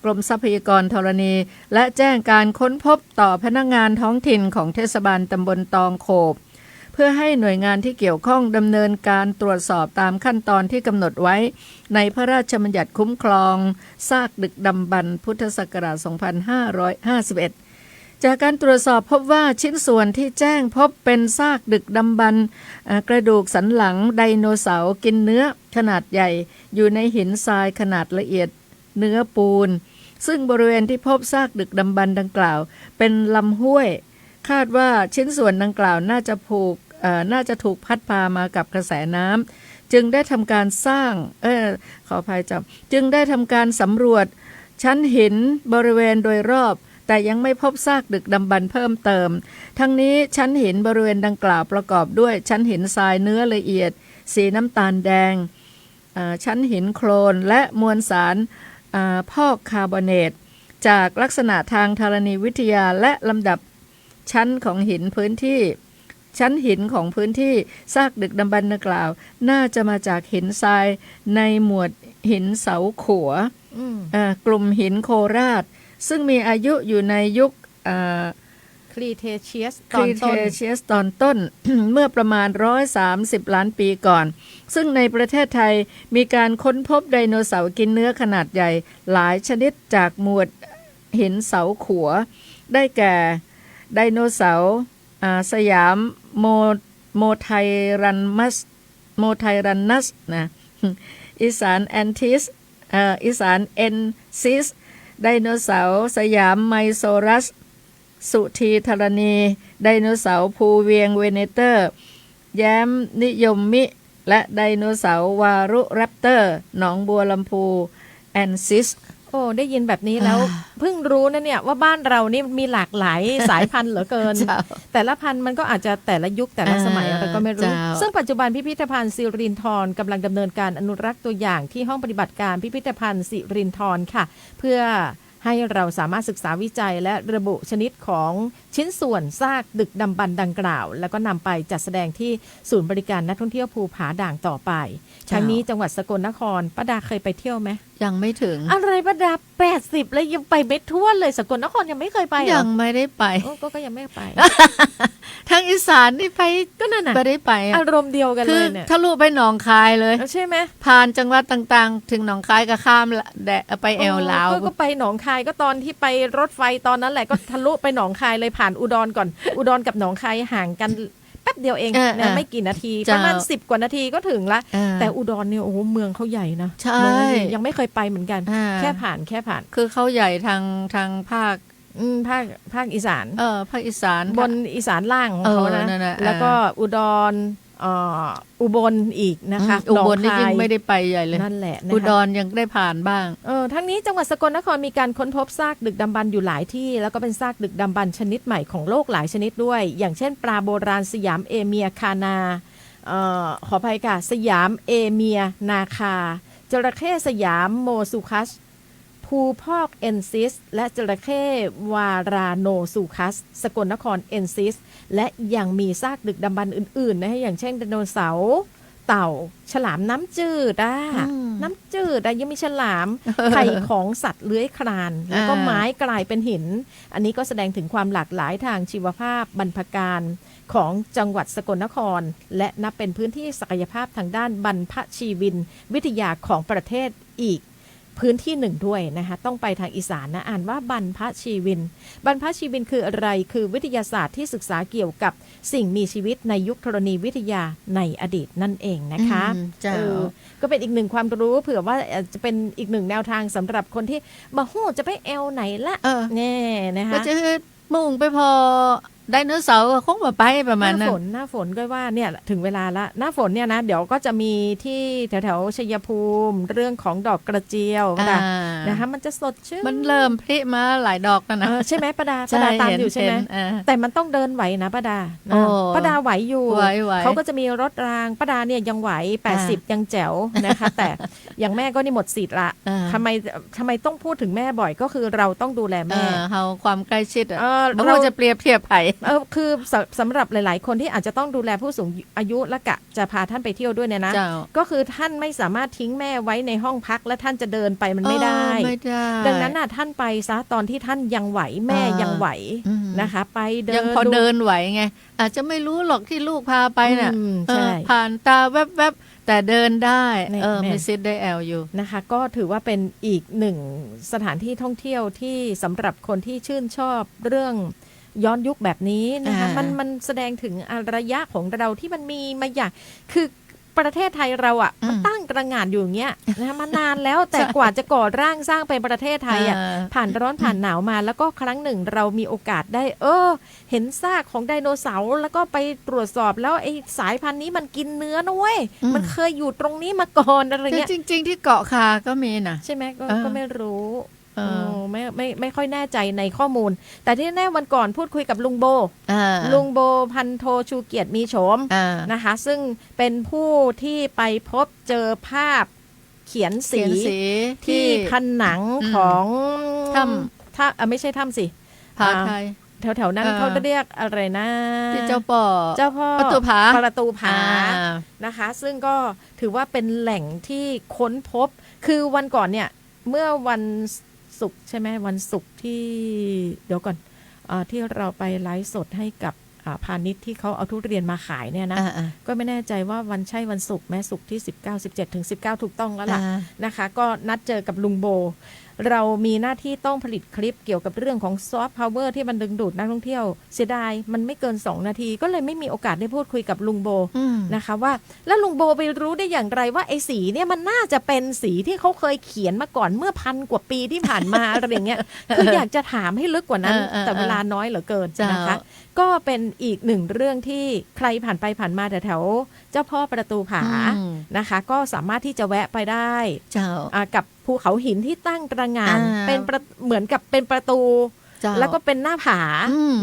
กรมทรัพยากรธรณีและแจ้งการค้นพบต่อพนักงานท้องถิ่นของเทศบาลตำบลตองโขบเพื่อให้หน่วยงานที่เกี่ยวข้องดำเนินการตรวจสอบตามขั้นตอนที่กำหนดไว้ในพระราชบัญญัติคุ้มครองซากดึกดำบรรพ์พุทธศักราช 2551 จากการตรวจสอบพบว่าชิ้นส่วนที่แจ้งพบเป็นซากดึกดำบรรพ์กระดูกสันหลังไดโนเสาร์กินเนื้อขนาดใหญ่อยู่ในหินทรายขนาดละเอียดเนื้อปูนซึ่งบริเวณที่พบซากดึกดำบรรพ์ดังกล่าวเป็นลำห้วยคาดว่าชิ้นส่วนดังกล่าวน่าจะถูกพัดพามากับกระแสน้ำจึงได้ทำการสร้างขออภัยจึงได้ทำการสำรวจชั้นหินบริเวณโดยรอบแต่ยังไม่พบซากดึกดำบรรพ์เพิ่มเติมทั้งนี้ชั้นหินบริเวณดังกล่าวประกอบด้วยชั้นหินทรายเนื้อละเอียดสีน้ำตาลแดงชั้นหินโคลนและมวลสารพอกคาร์บอเนตจากลักษณะทางธรณีวิทยาและลำดับชั้นของหินพื้นที่ชั้นหินของพื้นที่ซากดึกดำบรรพ์ดังกล่าวน่าจะมาจากหินทรายในหมวดหินเสาขัวกลุ่มหินโคราชซึ่งมีอายุอยู่ในยุคครีเทเชียสตอนต้น เมื่อประมาณ130 ล้านปีก่อนซึ่งในประเทศไทยมีการค้นพบไดโนเสาร์กินเนื้อขนาดใหญ่หลายชนิดจากหมวดหินเสาขัวได้แก่ไดโนเสาร์สยามโมไทรันนัสนะอีสานแอนทิสอีสานเอนซิสไดโนเสาร์สยามไมโซรัสสุธีธรณีไดโนเสาร์ภูเวียงเวเนเตอร์แย้มนิยมมิและไดโนเสาร์วารุแรปเตอร์หนองบัวลำพูแอนซิสโอ้ได้ยินแบบนี้แล้วเพิ่งรู้นะเนี่ยว่าบ้านเรานี่มีหลากหลายสายพันธุ์เหลือเกิน แต่ละพันธุ์มันก็อาจจะแต่ละยุคแต่ละสมัยอะไรก็ไม่รู้ซึ่งปัจจุบันพิพิธภัณฑ์สิรินธรกำลังดำเนินการอนุรักษ์ตัวอย่างที่ห้องปฏิบัติการพิพิธภัณฑ์สิรินธรค่ะเพื่อให้เราสามารถศึกษาวิจัยและระบุชนิดของชิ้นส่วนซากดึกดำบรรพ์ดังกล่าวแล้วก็นำไปจัดแสดงที่ศูนย์บริการนักท่องเที่ยวภูผาด่างต่อไปครั้งนี้จังหวัดสกลนครป้าดาเคยไปเที่ยวไหมยังไม่ถึงอะไรป้าดา80แล้วยังไปไม่ทั่วเลยสกลนครยังไม่เคยไปยังไม่ได้ไปก็ยังไม่ไป ทางอีสานนี่ไปก็นั่นน่ะไม่ได้ไปอารมณ์เดียวกันเลยเนี่ยทะลุไปหนองคายเลยใช่ไหมผ่านจังหวัดต่างๆถึงหนองคายก็ข้ามไปแอวลาวก็ไปหนองคายก็ตอนที่ไปรถไฟตอนนั้นแหละก็ทะลุไปหนองคายเลยผ่านอุดรก่อนอุดรกับหนองคายห่างกันแป๊บเดียวเองนะไม่กี่นาทีประมาณ10 กว่านาทีก็ถึงละแต่อุดรเนี่ยโอ้โหเมืองเขาใหญ่นะใช่ยังไม่เคยไปเหมือนกันแค่ผ่านคือเขาใหญ่ทางภาคอีสานภาคอีสานบนอีสานล่างของเขานะแล้วก็อุดร อุบลอีกนะคะ อุบลนี่ หนองคา ยิ่งไม่ได้ไปใหญ่เลย นั่นแหละนะคะ อุดรยังได้ผ่านบ้าง ทั้งนี้จังหวัดสกลนครมีการค้นพบซากดึกดำบรรพ์อยู่หลายที่แล้วก็เป็นซากดึกดำบรรพ์ชนิดใหม่ของโลกหลายชนิดด้วย อย่างเช่นปลาโบราณสยามเอเมียคานาขออภัยค่ะสยามเอเมียนาคาจระเข้สยามโมซูคัสภูพอกเอนซิสและจระเข้วาราโนซูคัสสกลนครเอนซิสและยังมีซากดึกดำบรรพ์อื่นๆนะอย่างเช่นไดโนเสาร์เต่าฉลามน้ำจืดน้ำจืดยังมีฉลามไข่ของสัตว์เลื้อยคลานแล้วก็ไม้กลายเป็นหินอันนี้ก็แสดงถึงความหลากหลายทางชีวภาพบรรพการของจังหวัดสกลนครและนับเป็นพื้นที่ศักยภาพทางด้านบรรพชีวินวิทยาของประเทศอีกพื้นที่หนึ่งด้วยนะคะต้องไปทางอีสานนะอ่านว่าบรรพชีวินบรรพชีวินคืออะไรคือวิทยาศาสตร์ที่ศึกษาเกี่ยวกับสิ่งมีชีวิตในยุคธรณีวิทยาในอดีตนั่นเองนะคะก็เป็นอีกหนึ่งความรู้เผื่อว่าจะเป็นอีกหนึ่งแนวทางสำหรับคนที่บ่ฮู้จะไปแอลไหนละแน่นะคะก็จะมุ่งไปพอไดโนเสาร์คงมาไปประมาณนั้นหน้าฝนก็ว่าเนี่ยถึงเวลาละหน้าฝนเนี่ยนะเดี๋ยวก็จะมีที่แถวๆชัยภูมิเรื่องของดอกกระเจียวนะคะมันจะสดชื่นมันเริ่มพลิมาหลายดอกแล้วนะใช่ไหมป้าดาตามอยู่ใช่ไหมแต่มันต้องเดินไหวนะป้าดาไหวอยู่เขาก็จะมีรถรางป้าดาเนี่ยยังไหว80ยังแจ๋วนะคะแต่อย่างแม่ก็นี่หมดสิทธิ์ละทำไมต้องพูดถึงแม่บ่อยก็คือเราต้องดูแลแม่เราความใกล้ชิดเราจะเปรียบเทียบไผ่คือสำหรับหลายๆคนที่อาจจะต้องดูแลผู้สูงอายุและกะจะพาท่านไปเที่ยวด้วยเนี่ยนะก็คือท่านไม่สามารถทิ้งแม่ไว้ในห้องพักและท่านจะเดินไปมันไม่ได้ดังนั้นน่ะท่านไปซะตอนที่ท่านยังไหวแม่ยังไหวนะคะไปเดินยังพอเดินไหวไงอาจจะไม่รู้หรอกที่ลูกพาไปน่ะผ่านตาแวบๆแต่เดินได้มีซิดได้แอลอยู่นะคะก็ถือว่าเป็นอีกหนึ่งสถานที่ท่องเที่ยวที่สำหรับคนที่ชื่นชอบเรื่องย้อนยุคแบบนี้นะคะมันแสดงถึงอารยะของเราที่มันมีมาอย่างคือประเทศไทยเราอ่ะมันตั้งตระหง่านอยู่อย่างเงี้ยนะมานานแล้วแต่กว่าจะก่อร่างสร้างเป็นประเทศไทยอ่ะผ่านร้อนผ่านหนาวมาแล้วก็ครั้งหนึ่งเรามีโอกาสได้เห็นซากของไดโนเสาร์แล้วก็ไปตรวจสอบแล้วไอ้สายพันธุ์นี้มันกินเนื้อนะเว้ยมันเคยอยู่ตรงนี้มาก่อนอะไรเงี้ยจริงๆที่เกาะคาก็มีนะใช่ไหมก็ไม่รู้ไม่ค่อยแน่ใจในข้อมูลแต่ที่แน่วันก่อนพูดคุยกับลุงโบพันโทชูเกียรติมีโฉมนะคะซึ่งเป็นผู้ที่ไปพบเจอภาพเขียนสีที่ผนังของถ้าไม่ใช่ถ้ำสิผาไทยแถวๆนั้นเขาเรียกอะไรนะที่เจ้าพ่อประตูผานะคะซึ่งก็ถือว่าเป็นแหล่งที่ค้นพบคือวันก่อนเนี่ยเมื่อวันศุกร์ใช่ไหมวันศุกร์ที่เดี๋ยวก่อนที่เราไปไลฟ์สดให้กับพาณิชย์ที่เขาเอาทุเรียนมาขายเนี่ยนะก็ไม่แน่ใจว่าวันใช่วันศุกร์แม้ศุกร์ที่19 17ถึง19ถูกต้องแล้วล่ะนะคะก็นัดเจอกับลุงโบเรามีหน้าที่ต้องผลิตคลิปเกี่ยวกับเรื่องของซอฟต์พาวเวอร์ที่มันดึงดูดนักท่องเที่ยวเสียดายมันไม่เกิน2นาทีก็เลยไม่มีโอกาสได้พูดคุยกับลุงโบนะคะว่าแล้วลุงโบไปรู้ได้อย่างไรว่าไอ้สีเนี่ยมันน่าจะเป็นสีที่เขาเคยเขียนมาก่อนเมื่อ1,000 กว่าปีที่ผ่านมาอะไรอย่างเงี้ยคืออยากจะถามให้ลึกกว่านั้นแต่เวลาน้อยเหลือเกินนะคะก็เป็นอีกหนึ่งเรื่องที่ใครผ่านไปผ่านมาแถวเจ้าพ่อประตูผานะคะก็สามารถที่จะแวะไปได้กับภูเขาหินที่ตั้งตระหง่านเป็นเหมือนกับเป็นประตูแล้วก็เป็นหน้าผา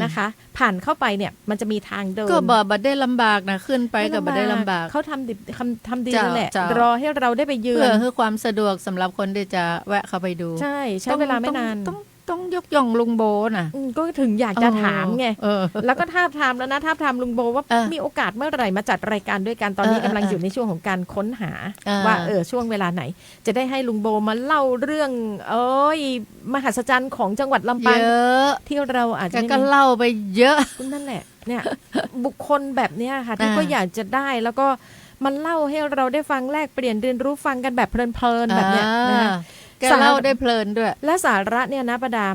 นะคะผ่านเข้าไปเนี่ยมันจะมีทางเดินก็บัดได้ลำบากนะขึ้นไปกับบัดได้ลำบากเขาทำดีนั่นแหละรอให้เราได้ไปยืนเพื่อความสะดวกสำหรับคนที่จะแวะเข้าไปดูใช้เวลาไม่นานต้องยกย่องลุงโบนะก็ถึงอยากจะถามไงแล้วก็ท้าทามแล้วนะท้าทามลุงโบว่ามีโอกาสเมื่อไหร่มาจัดรายการด้วยกันตอนนี้กำลังอยู่ในช่วงของการค้นหาว่าช่วงเวลาไหนจะได้ให้ลุงโบมาเล่าเรื่องมหัศจรรย์ของจังหวัดลำปางที่เราอาจจะก็เล่าไปเยอะนั่นแหละเนี่ยบุคคลแบบนี้ค่ะที่ก็อยากจะได้แล้วก็มันเล่าให้เราได้ฟังแลกเปลี่ยนเรียนรู้ฟังกันแบบเพลินๆแบบเนี้ยนะแกเล่าได้เพลินด้วยและสาระเนี่ยนะประดา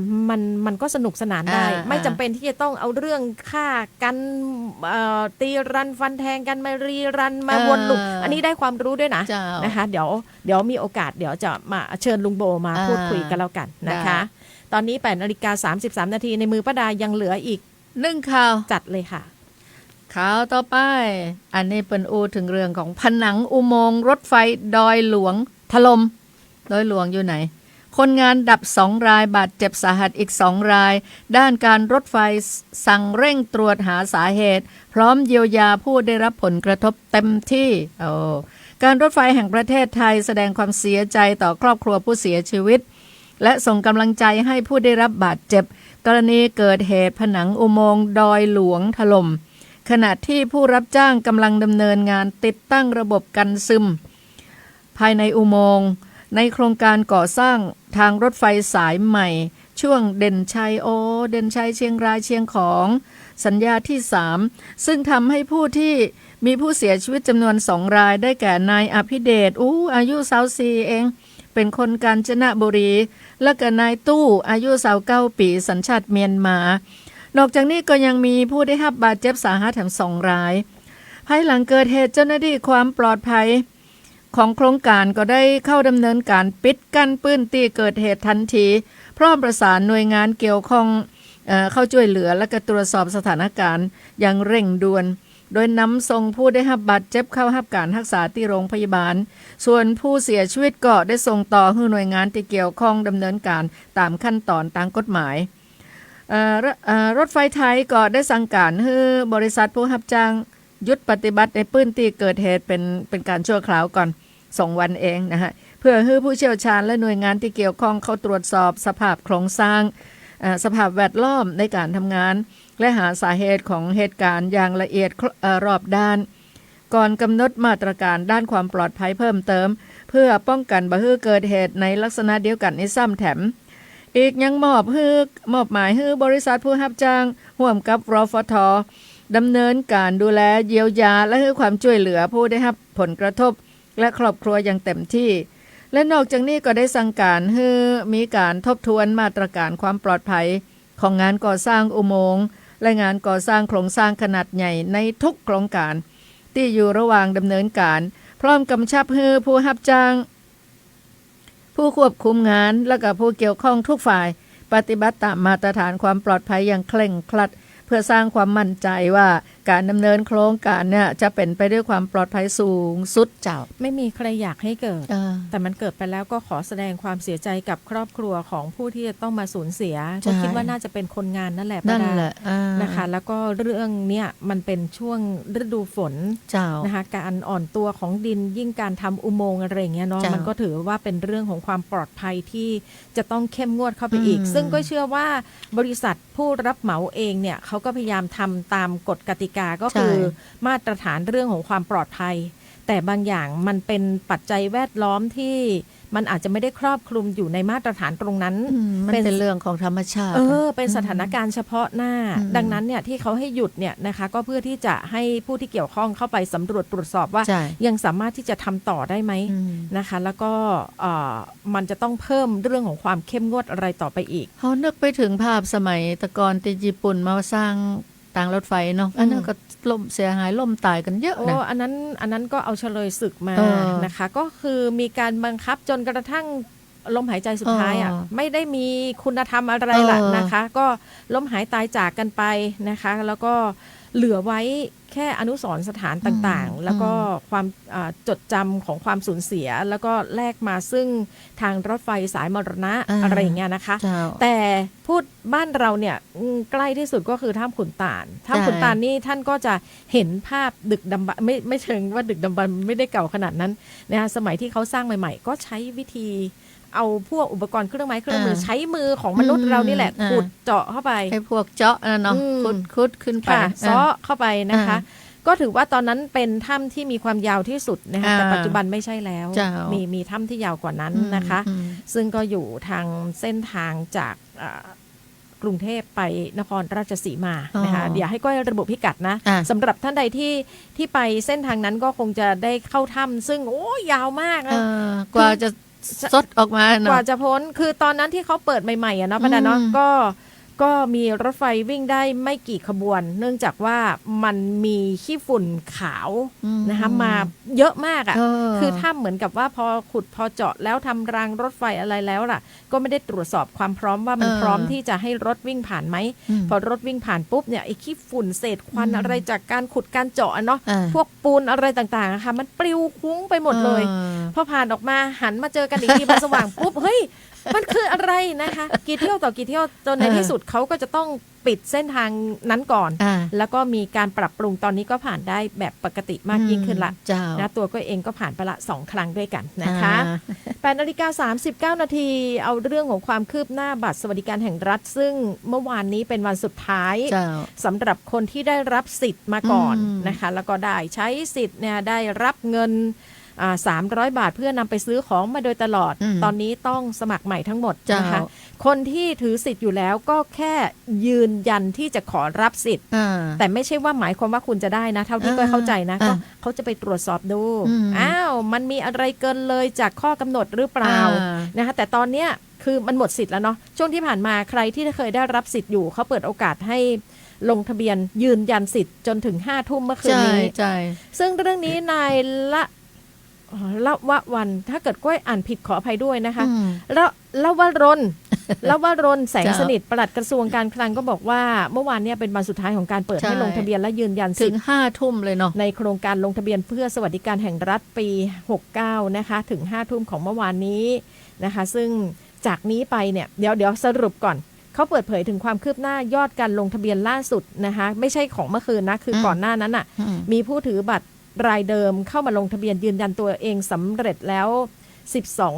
มันก็สนุกสนานได้ไม่จำเป็นที่จะต้องเอาเรื่องฆ่ากันตีรันฟันแทงกันมารีรันมาวนลูปอันนี้ได้ความรู้ด้วยนะคะเดี๋ยวมีโอกาสเดี๋ยวจะมาเชิญลุงโบมาพูดคุยกันแล้วกันนะคะตอนนี้ 8:33 นาทีในมือประดายังเหลืออีก1ข่าวจัดเลยค่ะ ข่าวต่อไปอันนี้เป็นอูถึงเรื่องของผนังอุโมงค์รถไฟดอยหลวงถล่มดอยหลวงอยู่ไหนคนงานดับ2 รายบาดเจ็บสาหัสอีก2 รายด้านการรถไฟสั่งเร่งตรวจหาสาเหตุพร้อมเยียวยาผู้ได้รับผลกระทบเต็มที่การรถไฟแห่งประเทศไทยแสดงความเสียใจต่อครอบครัวผู้เสียชีวิตและส่งกำลังใจให้ผู้ได้รับบาดเจ็บกรณีเกิดเหตุผนังอุโมงค์ดอยหลวงถล่มขณะที่ผู้รับจ้างกำลังดำเนินงานติดตั้งระบบกันซึมภายในอุโมงค์ในโครงการก่อสร้างทางรถไฟสายใหม่ช่วงเด่นชัยเชียงรายเชียงของสัญญาที่3ซึ่งทำให้ผู้ที่มีผู้เสียชีวิตจำนวน2 รายได้แก่นายอภิเดชอายุ24เองเป็นคนกาญจนบุรีและก็นายตู้อายุ29ปีสัญชาติเมียนมานอกจากนี้ก็ยังมีผู้ได้รับบาดเจ็บสาหัสถึง2 รายภายหลังเกิดเหตุเจ้าหน้าที่ความปลอดภัยของโครงการก็ได้เข้าดำเนินการปิดกั้นพื้นที่เกิดเหตุทันทีพร้อมประสานหน่วยงานเกี่ยวข้องเข้าช่วยเหลือและก็ตรวจสอบสถานการณ์อย่างเร่งด่วนโดยนำส่งผู้ได้รับบาดเจ็บเข้ารับการรักษาที่โรงพยาบาลส่วนผู้เสียชีวิตก็ได้ส่งต่อให้หน่วยงานที่เกี่ยวข้องดำเนินการตามขั้นตอนตามกฎหมายรถไฟไทยก็ได้สั่งการให้บริษัทผู้รับจ้างหยุดปฏิบัติในพื้นที่เกิดเหตุเป็นการชั่วคราวก่อน2 วันเองนะฮะเพื่อให้ผู้เชี่ยวชาญและหน่วยงานที่เกี่ยวข้องเข้าตรวจสอบสภาพโครงสร้างสภาพแวดล้อมในการทำงานและหาสาเหตุของเหตุการณ์อย่างละเอียดรอบด้านก่อนกำหนดมาตรการด้านความปลอดภัยเพิ่มเติมเพื่อป้องกันบ่ให้เกิดเหตุในลักษณะเดียวกันในซ้ำแถมอีกยังมอบหมายให้บริษัทผู้รับจ้างร่วมกับรฟท.ดำเนินการดูแลเยียวยาและให้ความช่วยเหลือผู้ได้รับผลกระทบและครอบครัวอย่างเต็มที่และนอกจากนี้ก็ได้สั่งการให้มีการทบทวนมาตรการความปลอดภัยของงานก่อสร้างอุโมงค์และงานก่อสร้างโครงสร้างขนาดใหญ่ในทุกโครงการที่อยู่ระหว่างดำเนินการพร้อมกำชับให้ผู้รับจ้างผู้ควบคุมงานและก็ผู้เกี่ยวข้องทุกฝ่ายปฏิบัติตามมาตรฐานความปลอดภัยอย่างเคร่งครัดเพื่อสร้างความมั่นใจว่าการดำเนินโครงการเนี่ยจะเป็นไปด้วยความปลอดภัยสูงสุดเจ้าไม่มีใครอยากให้เกิดแต่มันเกิดไปแล้วก็ขอแสดงความเสียใจกับครอบครัวของผู้ที่จะต้องมาสูญเสียก็คิดว่าน่าจะเป็นคนงานนั่นแหละนะคะแล้วก็เรื่องเนี้ยมันเป็นช่วงฤดูฝนนะคะการอ่อนตัวของดินยิ่งการทำอุโมงค์อะไรอย่างเงี้ยเนาะมันก็ถือว่าเป็นเรื่องของความปลอดภัยที่จะต้องเข้มงวดเข้าไปอีกซึ่งก็เชื่อว่าบริษัทผู้รับเหมาเองเนี่ยเขาก็พยายามทำตามกฎกติกาก็คือมาตรฐานเรื่องของความปลอดภัยแต่บางอย่างมันเป็นปัจจัยแวดล้อมที่มันอาจจะไม่ได้ครอบคลุมอยู่ในมาตรฐานตรงนั้นเป็นเรื่องของธรรมชาติเป็นสถานการณ์เฉพาะหน้าดังนั้นเนี่ยที่เขาให้หยุดเนี่ยนะคะก็เพื่อที่จะให้ผู้ที่เกี่ยวข้องเข้าไปสำรวจตรวจสอบว่ายังสามารถที่จะทำต่อได้ไหมนะคะแล้วก็มันจะต้องเพิ่มเรื่องของความเข้มงวดอะไรต่อไปอีกเขานึกไปถึงภาพสมัยตะกอนที่ญี่ปุ่นมาสร้างทางรถไฟเนาะอันนั้นก็ล่มเสียหายล่มตายกันเยอะนะอันนั้นก็เอาเฉลยศึกมานะคะก็คือมีการบังคับจนกระทั่งลมหายใจสุดท้ายอ่ะไม่ได้มีคุณธรรมอะไรล่ะนะคะก็ล้มหายตายจากกันไปนะคะแล้วก็เหลือไว้แค่อนุสรณ์สถานต่างๆแล้วก็ความจดจำของความสูญเสียแล้วก็แลกมาซึ่งทางรถไฟสายมรณะอะไรอย่างเงี้ยนะคะแต่พูดบ้านเราเนี่ยใกล้ที่สุดก็คือถ้ำขุนตาลนี่ท่านก็จะเห็นภาพดึกดำบรรพ์ไม่เชิงว่าดึกดำบรรพ์ไม่ได้เก่าขนาดนั้นนะคะสมัยที่เขาสร้างใหม่ๆก็ใช้วิธีเอาพวกอุปกรณ์เครื่องไม้เครื่องมือใช้มือของมนุษย์เรานี่แหละขุดเจาะเข้าไปให้พวกเจาะเนาะขุดขึ้นไปเซาะเข้าไปนะคะก็ถือว่าตอนนั้นเป็นถ้ำที่มีความยาวที่สุดนะคะแต่ปัจจุบันไม่ใช่แล้วมีถ้ำที่ยาวกว่านั้นนะคะซึ่งก็อยู่ทางเส้นทางจากกรุงเทพไปนครราชสีมานะคะเดี๋ยวให้ก้อยระบุพิกัดนะสำหรับท่านใดที่ไปเส้นทางนั้นก็คงจะได้เข้าถ้ำซึ่งยาวมากกว่าจะสดออกมาเนาะกว่าจะพ้นคือตอนนั้นที่เขาเปิดใหม่ๆเนาะพนันเนาะ ก็มีรถไฟวิ่งได้ไม่กี่ขบวน เนื่องจากว่ามันมีขี้ฝุ่นขาวนะคะมาเยอะมากอ่ะคือถ้าเหมือนกับว่าพอขุดพอเจาะแล้วทำรางรถไฟอะไรแล้วล่ะก็ไม่ได้ตรวจสอบความพร้อมว่ามันพร้อมที่จะให้รถวิ่งผ่านไหมพอรถวิ่งผ่านปุ๊บเนี่ยไอ้ขี้ฝุ่นเศษควันอะไรจากการขุดการเจาะเนาะพวกปูนอะไรต่างๆนะคะมันปลิวคุ้งไปหมดเลยพอผ่านออกมาหันมาเจอกันอีกทีพอสว่างปุ๊บเฮ้ยมันคืออะไรนะคะกี่เที่ยวต่อกี่เที่ยวจนในที่สุดเขาก็จะต้องปิดเส้นทางนั้นก่อนแล้วก็มีการปรับปรุงตอนนี้ก็ผ่านได้แบบปกติมากยิ่งขึ้นละนะตัวก็เองก็ผ่านไปละ2 ครั้งด้วยกันนะคะ8:39 นาทีเอาเรื่องของความคืบหน้าบัตรสวัสดิการแห่งรัฐซึ่งเมื่อวานนี้เป็นวันสุดท้ายสำหรับคนที่ได้รับสิทธิ์มาก่อนนะคะแล้วก็ได้ใช้สิทธิ์เนี่ยได้รับเงิน300 บาทเพื่อนำไปซื้อของมาโดยตลอดตอนนี้ต้องสมัครใหม่ทั้งหมดนะคะคนที่ถือสิทธิ์อยู่แล้วก็แค่ยืนยันที่จะขอรับสิทธิ์แต่ไม่ใช่ว่าหมายความว่าคุณจะได้นะเท่าที่ก็เข้าใจนะก็เขาจะไปตรวจสอบดูมันมีอะไรเกินเลยจากข้อกำหนดหรือเปล่านะคะแต่ตอนเนี้ยคือมันหมดสิทธิ์แล้วเนาะช่วงที่ผ่านมาใครที่เคยได้รับสิทธิ์อยู่เขาเปิดโอกาสให้ลงทะเบียนยืนยันสิทธิ์จนถึง5 ทุ่มเมื่อคืนนี้ซึ่งเรื่องนี้นายละวะวันถ้าเกิดก้อยอ่านผิดขออภัยด้วยนะคะละวรนแสงสนิทปลัดกระทรวงการคลังก็บอกว่าเมื่อวานเนี่ยเป็นวันสุดท้ายของการเปิดให้ลงทะเบียนและยืนยันสิทธิ์ถึง5 ทุ่มเลยเนาะในโครงการลงทะเบียนเพื่อสวัสดิการแห่งรัฐปี69นะคะถึง5 ทุ่มของเมื่อวานนี้นะคะซึ่งจากนี้ไปเนี่ยเดี๋ยวสรุปก่อนเขาเปิดเผยถึงความคืบหน้ายอดการลงทะเบียนล่าสุดนะคะไม่ใช่ของเมื่อคืนนะคือก่อนหน้านั้นอ่ะมีผู้ถือบัตรรายเดิมเข้ามาลงทะเบียนยืนยันตัวเองสำเร็จแล้ว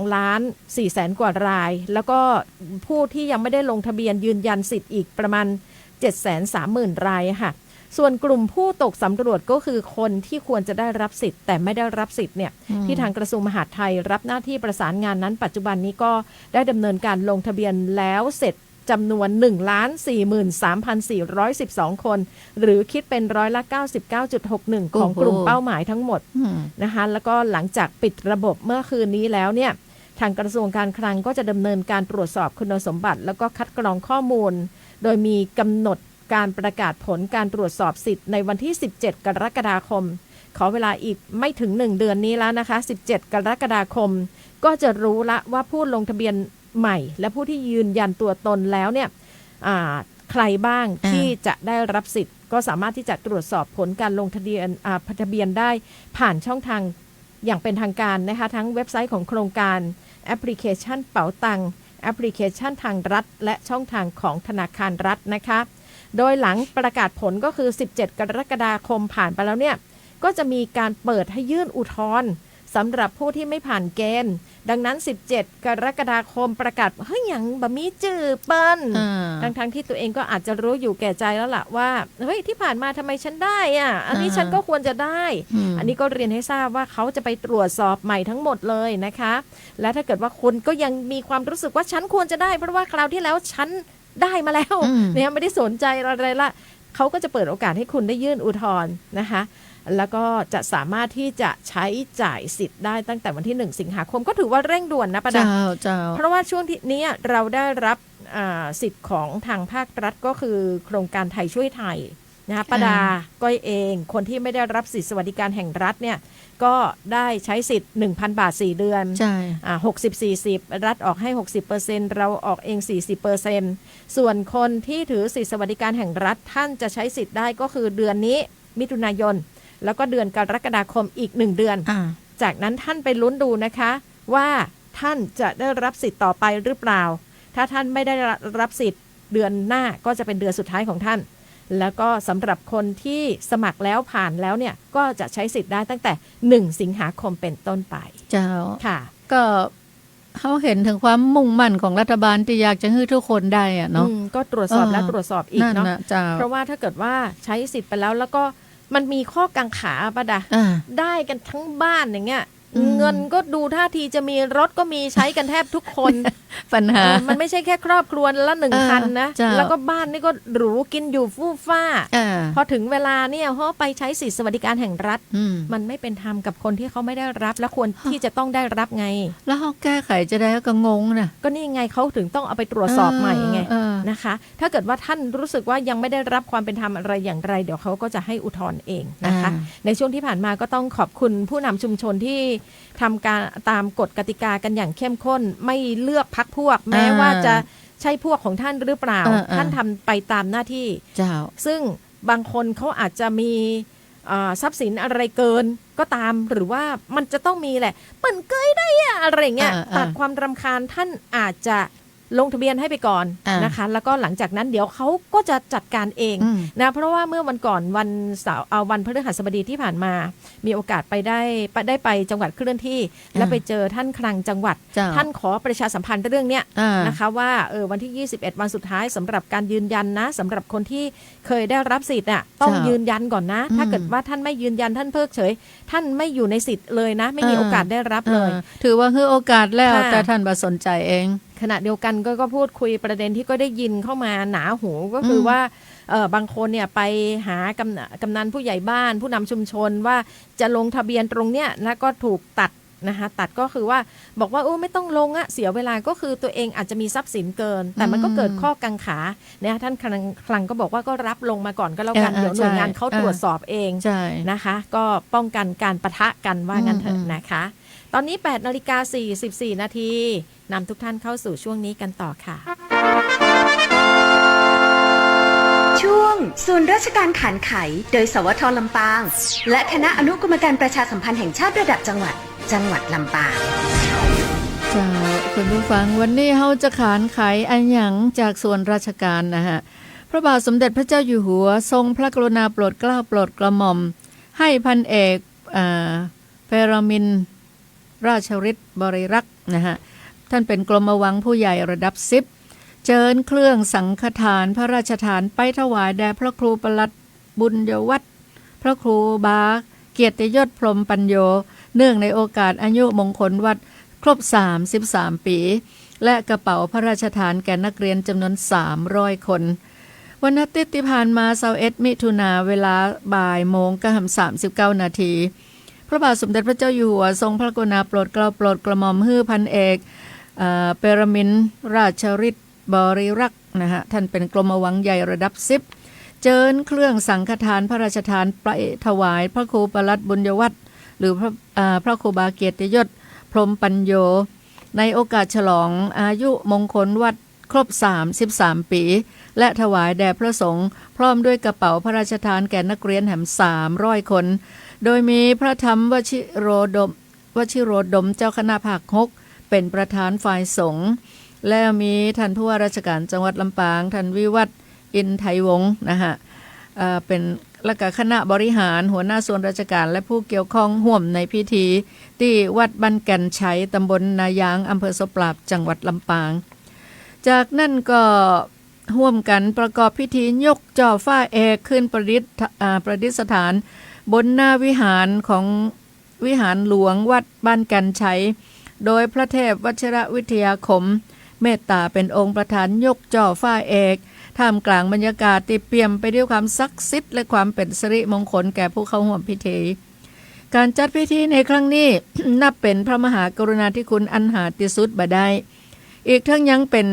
12,400,000 กว่ารายแล้วก็ผู้ที่ยังไม่ได้ลงทะเบียนยืนยันสิทธิ์อีกประมาณ 730,000 รายค่ะส่วนกลุ่มผู้ตกสำรวจก็คือคนที่ควรจะได้รับสิทธิ์แต่ไม่ได้รับสิทธิ์เนี่ยที่ทางกระทรวงมหาดไทยรับหน้าที่ประสานงานนั้นปัจจุบันนี้ก็ได้ดำเนินการลงทะเบียนแล้วเสร็จจำนวน 1,43,412 คนหรือคิดเป็น99.61% ของกลุ่มเป้าหมายทั้งหมดนะคะแล้วก็หลังจากปิดระบบเมื่อคืนนี้แล้วเนี่ยทางกระทรวงการคลังก็จะดำเนินการตรวจสอบคุณสมบัติแล้วก็คัดกรองข้อมูลโดยมีกำหนดการประกาศผลการตรวจสอบสิทธิ์ในวันที่17 กรกฎาคมขอเวลาอีกไม่ถึง1 เดือนนี้แล้วนะคะ17 กรกฎาคมก็จะรู้ละว่าผู้ลงทะเบียนใหม่และผู้ที่ยืนยันตัวตนแล้วเนี่ยใครบ้างที่จะได้รับสิทธิ์ก็สามารถที่จะตรวจสอบผลการลงทะเบียนได้ผ่านช่องทางอย่างเป็นทางการนะคะทั้งเว็บไซต์ของโครงการแอปพลิเคชันเป๋าตังแอปพลิเคชันทางรัฐและช่องทางของธนาคารรัฐนะคะโดยหลังประกาศผลก็คือ17 กรกฎาคมผ่านไปแล้วเนี่ยก็จะมีการเปิดให้ยื่นอุทธรณ์สำหรับผู้ที่ไม่ผ่านเกณฑ์ดังนั้น17 กรกฎาคมประกาศเฮ้ยอย่างบะมีจื้อเปิ้ลทั้งที่ตัวเองก็อาจจะรู้อยู่แก่ใจแล้วล่ะว่าเฮ้ยที่ผ่านมาทำไมฉันได้อ่ะอันนี้ฉันก็ควรจะได้อันนี้ก็เรียนให้ทราบว่าเขาจะไปตรวจสอบใหม่ทั้งหมดเลยนะคะและถ้าเกิดว่าคุณก็ยังมีความรู้สึกว่าฉันควรจะได้เพราะว่าคราวที่แล้วฉันได้มาแล้วเนี่ยไม่ได้สนใจอะไรละเขาก็จะเปิดโอกาสให้คุณได้ยื่นอุทธรณ์นะคะแล้วก็จะสามารถที่จะใช้จ่ายสิทธิ์ได้ตั้งแต่วันที่1 สิงหาคมก็ถือว่าเร่งด่วนนะประดาเพราะว่าช่วงนี้เราได้รับสิทธิ์ของทางภาครัฐก็คือโครงการไทยช่วยไทยนะคะประดาก้อยเองคนที่ไม่ได้รับสิทธิสวัสดิการแห่งรัฐเนี่ยก็ได้ใช้สิทธิ์ 1,000 บาท4 เดือน60-40รัฐออกให้ 60% เราออกเอง 40% ส่วนคนที่ถือสิทธิสวัสดิการแห่งรัฐท่านจะใช้สิทธิ์ได้ก็คือเดือนนี้มิถุนายนแล้วก็เดือนกรกฎาคมอีก1 เดือนจากนั้นท่านไปลุ้นดูนะคะว่าท่านจะได้รับสิทธิ์ต่อไปหรือเปล่าถ้าท่านไม่ได้รับสิทธิ์เดือนหน้าก็จะเป็นเดือนสุดท้ายของท่านแล้วก็สำหรับคนที่สมัครแล้วผ่านแล้วเนี่ยก็จะใช้สิทธิ์ได้ตั้งแต่1 สิงหาคมเป็นต้นไปเจ้าค่ะก็เขาเห็นถึงความมุ่งมั่นของรัฐบาลที่อยากจะให้ทุกคนได้อะเนาะก็ตรวจสอบแล้วตรวจสอบอีกเนาะเพราะว่าถ้าเกิดว่าใช้สิทธิ์ไปแล้วก็มันมีข้อกังขาปะดะได้กันทั้งบ้านอย่างเงี้ยเงินก็ดูท่าทีจะมีรถก็มีใช้กันแทบทุกคน ปัญหา มันไม่ใช่แค่ครอบครัวละหนึ่งคันนะ เจ้า แล้วก็บ้านนี่ก็หรูกินอยู่ฟู่ฟ้า อ่า พอถึงเวลาเนี่ยเขาไปใช้สิทธิสวัสดิการแห่งรัฐ อืม มันไม่เป็นธรรมกับคนที่เขาไม่ได้รับและควรที่จะต้องได้รับไง แล้วเขาแก้ไขจะได้ก็งงนะ ก็นี่ไงเขาถึงต้องเอาไปตรวจสอบใหม่ไง เออ นะคะ ถ้าเกิดว่าท่านรู้สึกว่ายังไม่ได้รับความเป็นธรรมอะไรอย่างไรเดี๋ยวเขาก็จะให้อุทธรณ์เองนะคะ ในช่วงที่ผ่านมาก็ต้องขอบคุณผู้นำชุมชนที่ทำการตามกฎกติกากันอย่างเข้มข้น ไม่เลือกพรรคพวก แม้ว่าจะใช่พวกของท่านหรือเปล่า ท่านทำไปตามหน้าที่ เจ้า ซึ่งบางคนเขาอาจจะมีทรัพย์สินอะไรเกินก็ตามหรือว่ามันจะต้องมีแหละเปิ่นเกยได้อะอะไรเงี้ยตัดความรำคาญท่านอาจจะลงทะเบียนให้ไปก่อนนะคะแล้วก็หลังจากนั้นเดี๋ยวเขาก็จะจัดการเองนะเพราะว่าเมื่อวันก่อนวันเสาร์วันพฤหัสบดีที่ผ่านมามีโอกาสไปได้ไปจังหวัดเคลื่อนที่แล้วไปเจอท่านคลังจังหวัดท่านขอประชาสัมพันธ์เรื่องเนี้ยนะคะว่าวันที่21วันสุดท้ายสำหรับการยืนยันนะสำหรับคนที่เคยได้รับสิทธิ์น่ะต้องยืนยันก่อนนะถ้าเกิดว่าท่านไม่ยืนยันท่านเพิกเฉยท่านไม่อยู่ในสิทธิ์เลยนะไม่มีโอกาสได้รับเลย ถือว่าคือโอกาสแล้วแต่ท่านบ่สนใจเองขณะเดียวกันก็พูดคุยประเด็นที่ก็ได้ยินเข้ามาหนาหูก็คือว่าบางคนเนี่ยไปหากำนันผู้ใหญ่บ้านผู้นำชุมชนว่าจะลงทะเบียนตรงเนี้ยแล้วก็ถูกตัดนะคะตัดก็คือว่าบอกว่าไม่ต้องลงอะเสียเวลาก็คือตัวเองอาจจะมีทรัพย์สินเกินแต่มันก็เกิดข้อกังขาเนี่ยท่านคลังก็บอกว่าก็รับลงมาก่อนก็แล้วกันเดี๋ยวหน่วยงานเขาตรวจสอบเองนะคะก็ป้องกันการปะทะกันว่างั้นเถอะนะคะตอนนี้ 8:44 นาทีนำทุกท่านเข้าสู่ช่วงนี้กันต่อค่ะช่วงศูนย์ราชการขานไขโดยสวท.ลำปางและคณะอนุกรรมการประชาสัมพันธ์แห่งชาติระดับจังหวัดลำปางเจ้าคุณผู้ฟังวันนี้เราจะขานไขอันหยังจากส่วนราชการนะฮะพระบาทสมเด็จพระเจ้าอยู่หัวทรงพระกรุณาโปรดเกล้าโปรดกระหม่อมให้พันเอกเปรมินทร์ราชฤทธิ์บริรักษ์นะฮะท่านเป็นกรมวังผู้ใหญ่ระดับ10เจิญเครื่องสังฆทานพระราชทานไปถวายแด่พระครูปลัดบุญยวัฒน์พระครูบาเกียรติยศพรหมปัญโยเนื่องในโอกาสอายุมงคลวัดครบ33ปีและกระเป๋าพระราชทานแก่นักเรียนจำนวน300คนวันอาทิตย์ที่ผ่านมา21มิถุนายนเวลาบ่ายโมง39นาทีพระบาทสมเด็จพระเจ้าอยู่หัวทรงพระกรุณาโปรดเกล้าโปรดกระหม่อมให้พันเอกเปรมินทร์ราชฤทธิ์บริรักษ์นะฮะท่านเป็นกรมวังใหญ่ระดับ10เจิญเครื่องสังฆทานพระราชทานไปถวายพระครูปลัดบุญยวัฒน์หรือพระครูบาเกียรติยศพรหมปัญโยในโอกาสฉลองอายุมงคลวัดครบ33ปีและถวายแด่พระสงฆ์พร้อมด้วยกระเป๋าพระราชทานแก่นักเรียนแห่ม300คนโดยมีพระธรรมวชิโรดมเจ้าคณะภาค6เป็นประธานฝ่ายสงฆ์และมีท่านผู้ว่าราชการจังหวัดลำปางท่านวิวัฒน์อินไทยวงศ์นะฮะเป็นและก็คณะบริหารหัวหน้าส่วนราชการและผู้เกี่ยวข้องร่วมในพิธีที่วัดบ้านแก่นชัยตำบลนายางอำเภอศพปราบจังหวัดลำปางจากนั้นก็ร่วมกันประกอบพิธียกจ่อฟ้าแอกขึ้นประดิษฐานบนหน้าวิหารของวิหารหลวงวัดบ้านแก่นชัยโดยพระเทพวชิรวิทยาคมเมตตาเป็นองค์ประธานยกจ่อฟ้าแอกท่ามกลางบรรยากาศที่เปี่ยมไปด้วยความศักดิ์สิทธิ์และความเป็นสิริมงคลแก่ผู้เข้าร่วมพิธีการจัดพิธีในครั้งนี้ นับเป็นพระมหากรุณาธิคุณอันหาที่สุดบ่ได้อีกทั้งยังเป็น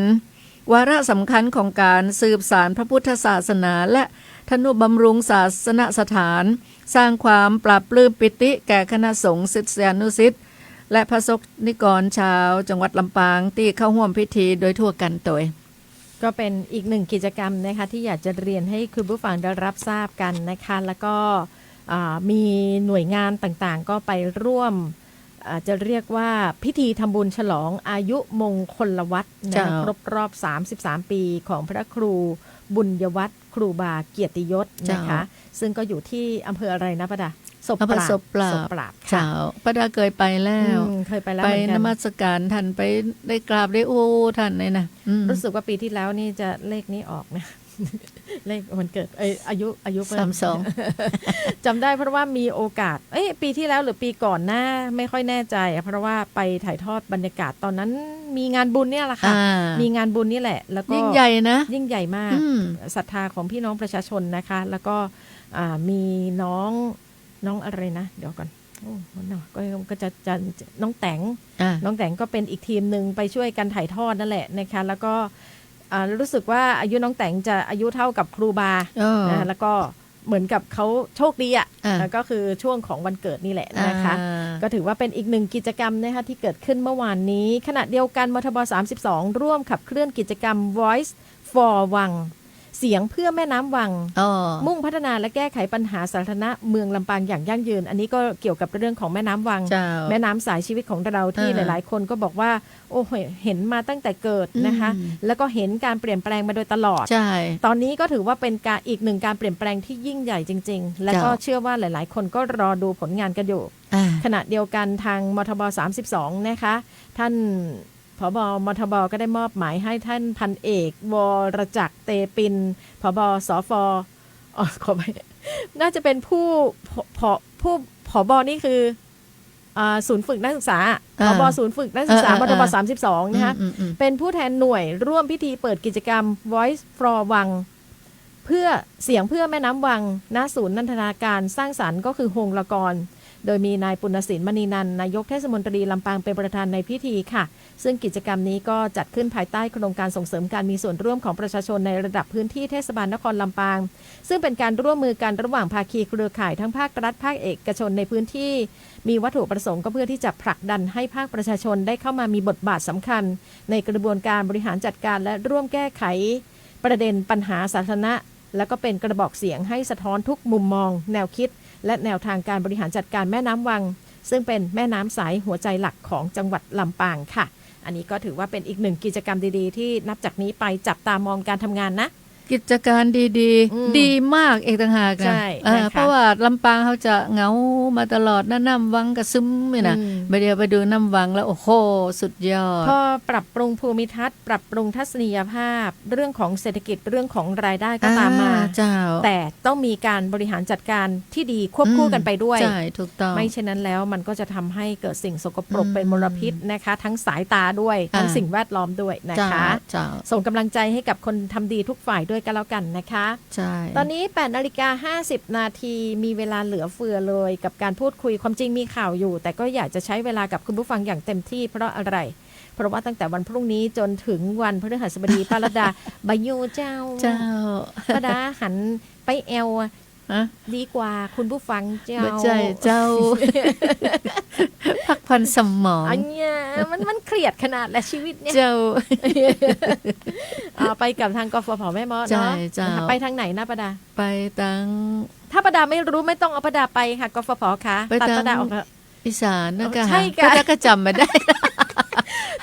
วาระสำคัญของการสืบสานพระพุทธศาสนาและทนุบำรุงศาสนสถานสร้างความปราบปลื้มปิติแก่คณะสงฆ์ศิษยานุศิษย์และพระสงฆ์นิกรชาวจังหวัดลำปางที่เข้าร่วมพิธีโดยทั่วกันโดยก็เป็นอีกหนึ่งกิจกรรมนะคะที่อยากจะเรียนให้คุณผู้ฟังได้รับทราบกันนะคะแล้วก็มีหน่วยงานต่างๆก็ไปร่วมจะเรียกว่าพิธีทำบุญฉลองอายุมงคลวัตรครบรอบ33ปีของพระครูบุญยวัฒน์ครูบาเกียรติยศนะคะซึ่งก็อยู่ที่อำเภออะไรนะป้าดาศพปราบค่ะป้าดาเคยไปแล้วไปนมัสการท่านไปได้กราบได้โอ้ท่านเลยนะรู้สึกว่าปีที่แล้วนี่จะเลขนี้ออกนะเลขวันเกิดอายุ32จำได้เพราะว่ามีโอกาสปีที่แล้วหรือปีก่อนหน้าไม่ค่อยแน่ใจเพราะว่าไปถ่ายทอดบรรยากาศตอนนั้น มีงานบุญเนี่ยแหละค่ะมีงานบุญนี่แหละแล้วก็ยิ่งใหญ่นะยิ่งใหญ่มากศรัทธาของพี่น้องประชาชนนะคะแล้วก็มีน้องอะไรนะเดี๋ยวก่อนโอ้ก็จะน้องแตงก็เป็นอีกทีมหนึ่งไปช่วยกันถ่ายทอดนั่นแหละนะคะแล้วก็รู้สึกว่าอายุน้องแตงจะอายุเท่ากับครูบานะแล้วก็เหมือนกับเขาโชคดีก็คือช่วงของวันเกิดนี่แหละนะคะก็ถือว่าเป็นอีกหนึ่งกิจกรรมนะคะที่เกิดขึ้นเมื่อวานนี้ขณะเดียวกันมทบ32ร่วมขับเคลื่อนกิจกรรม Voice for วังเสียงเพื่อแม่น้ำวังมุ่งพัฒนาและแก้ไขปัญหาสาธารณะเมืองลำปางอย่างยั่งยืนอันนี้ก็เกี่ยวกับเรื่องของแม่น้ำวังแม่น้ำสายชีวิตของเราที่หลายๆคนก็บอกว่าโอ้เห็นมาตั้งแต่เกิดนะคะแล้วก็เห็นการเปลี่ยนแปลงมาโดยตลอดตอนนี้ก็ถือว่าเป็นอีกหนึ่งการเปลี่ยนแปลงที่ยิ่งใหญ่จริงๆและก็เชื่อว่าหลายๆคนก็รอดูผลงานกันอยู่ขณะเดียวกันทางมทบ32นะคะท่านผบ.มทบ.ก็ได้มอบหมายให้ท่านพันเอกวรจักรเตปินผบ.สฟ.ขอไปน่าจะเป็นผู้ผบ.นี่คือศูนย์ฝึกนักศึกษาผบ.ศูนย์ฝึกนักศึกษามทบ32นะคะเป็นผู้แทนหน่วยร่วมพิธีเปิดกิจกรรม Voice for วังเพื่อเสียงเพื่อแม่น้ำวังณศูนย์นันทนาการสร้างสรรค์ก็คือโฮงละกรโดยมีนายปุณศิลป์มณีนันท์นายกเทศมนตรีลำปางเป็นประธานในพิธีค่ะซึ่งกิจกรรมนี้ก็จัดขึ้นภายใต้โครงการส่งเสริมการมีส่วนร่วมของประชาชนในระดับพื้นที่เทศบาลนครลำปางซึ่งเป็นการร่วมมือกันระหว่างภาคีเครือข่ายทั้งภาครัฐภาคเอกชนในพื้นที่มีวัตถุประสงค์ก็เพื่อที่จะผลักดันให้ภาคประชาชนได้เข้ามามีบทบาทสำคัญในกระบวนการบริหารจัดการและร่วมแก้ไขประเด็นปัญหาสาธารณะและก็เป็นกระบอกเสียงให้สะท้อนทุกมุมมองแนวคิดและแนวทางการบริหารจัดการแม่น้ำวังซึ่งเป็นแม่น้ำสายหัวใจหลักของจังหวัดลำปางค่ะอันนี้ก็ถือว่าเป็นอีกหนึ่งกิจกรรมดีๆที่นับจากนี้ไปจับตามองการทำงานนะกิจการดีๆดีมากเอกต่างหากนะเพราะว่าลำปางเขาจะเหงามาตลอดน้ำวังกระซึมนี่นะเดี๋ยวไปดูน้ำวังแล้วโอ้โหสุดยอดพอปรับปรุงภูมิทัศน์ปรับปรุงทัศนียภาพเรื่องของเศรษฐกิจเรื่องของรายได้ก็ตามมาแต่ต้องมีการบริหารจัดการที่ดีควบคู่กันไปด้วยใช่ถูกต้องไม่เช่นนั้นแล้วมันก็จะทำให้เกิดสิ่งสกปรกเป็นมลพิษนะคะทั้งสายตาด้วยทั้งสิ่งแวดล้อมด้วยนะคะส่งกำลังใจให้กับคนทำดีทุกฝ่ายด้วยกันแล้วกันนะคะใช่ตอนนี้ 8:50 นาทีมีเวลาเหลือเฟือเลยกับการพูดคุยความจริงมีข่าวอยู่แต่ก็อยากจะใช้เวลากับคุณผู้ฟังอย่างเต็มที่เพราะอะไรเพราะว่าตั้งแต่วันพรุ่งนี้จนถึงวันพฤหัสบดีป้ารัตดาบายูเจ้าป้าดาหันไปเอวดีกว่าคุณผู้ฟังเจ้าใช่เจ้าพักผ่อนสมองอันเนี้ยมันเครียดขนาดและชีวิตเนี่ยเจ้าไปกับทางกฟผ.แม่เมาะเนาะไปทางไหนนะป้าดาไปทางถ้าป้าดาไม่รู้ไม่ต้องเอาป้าดาไปค่ะกฟผ.ค่ะตัดป้าดาออกอีสานนะคะใช่ค่ะป้าดาก็จำไม่ได้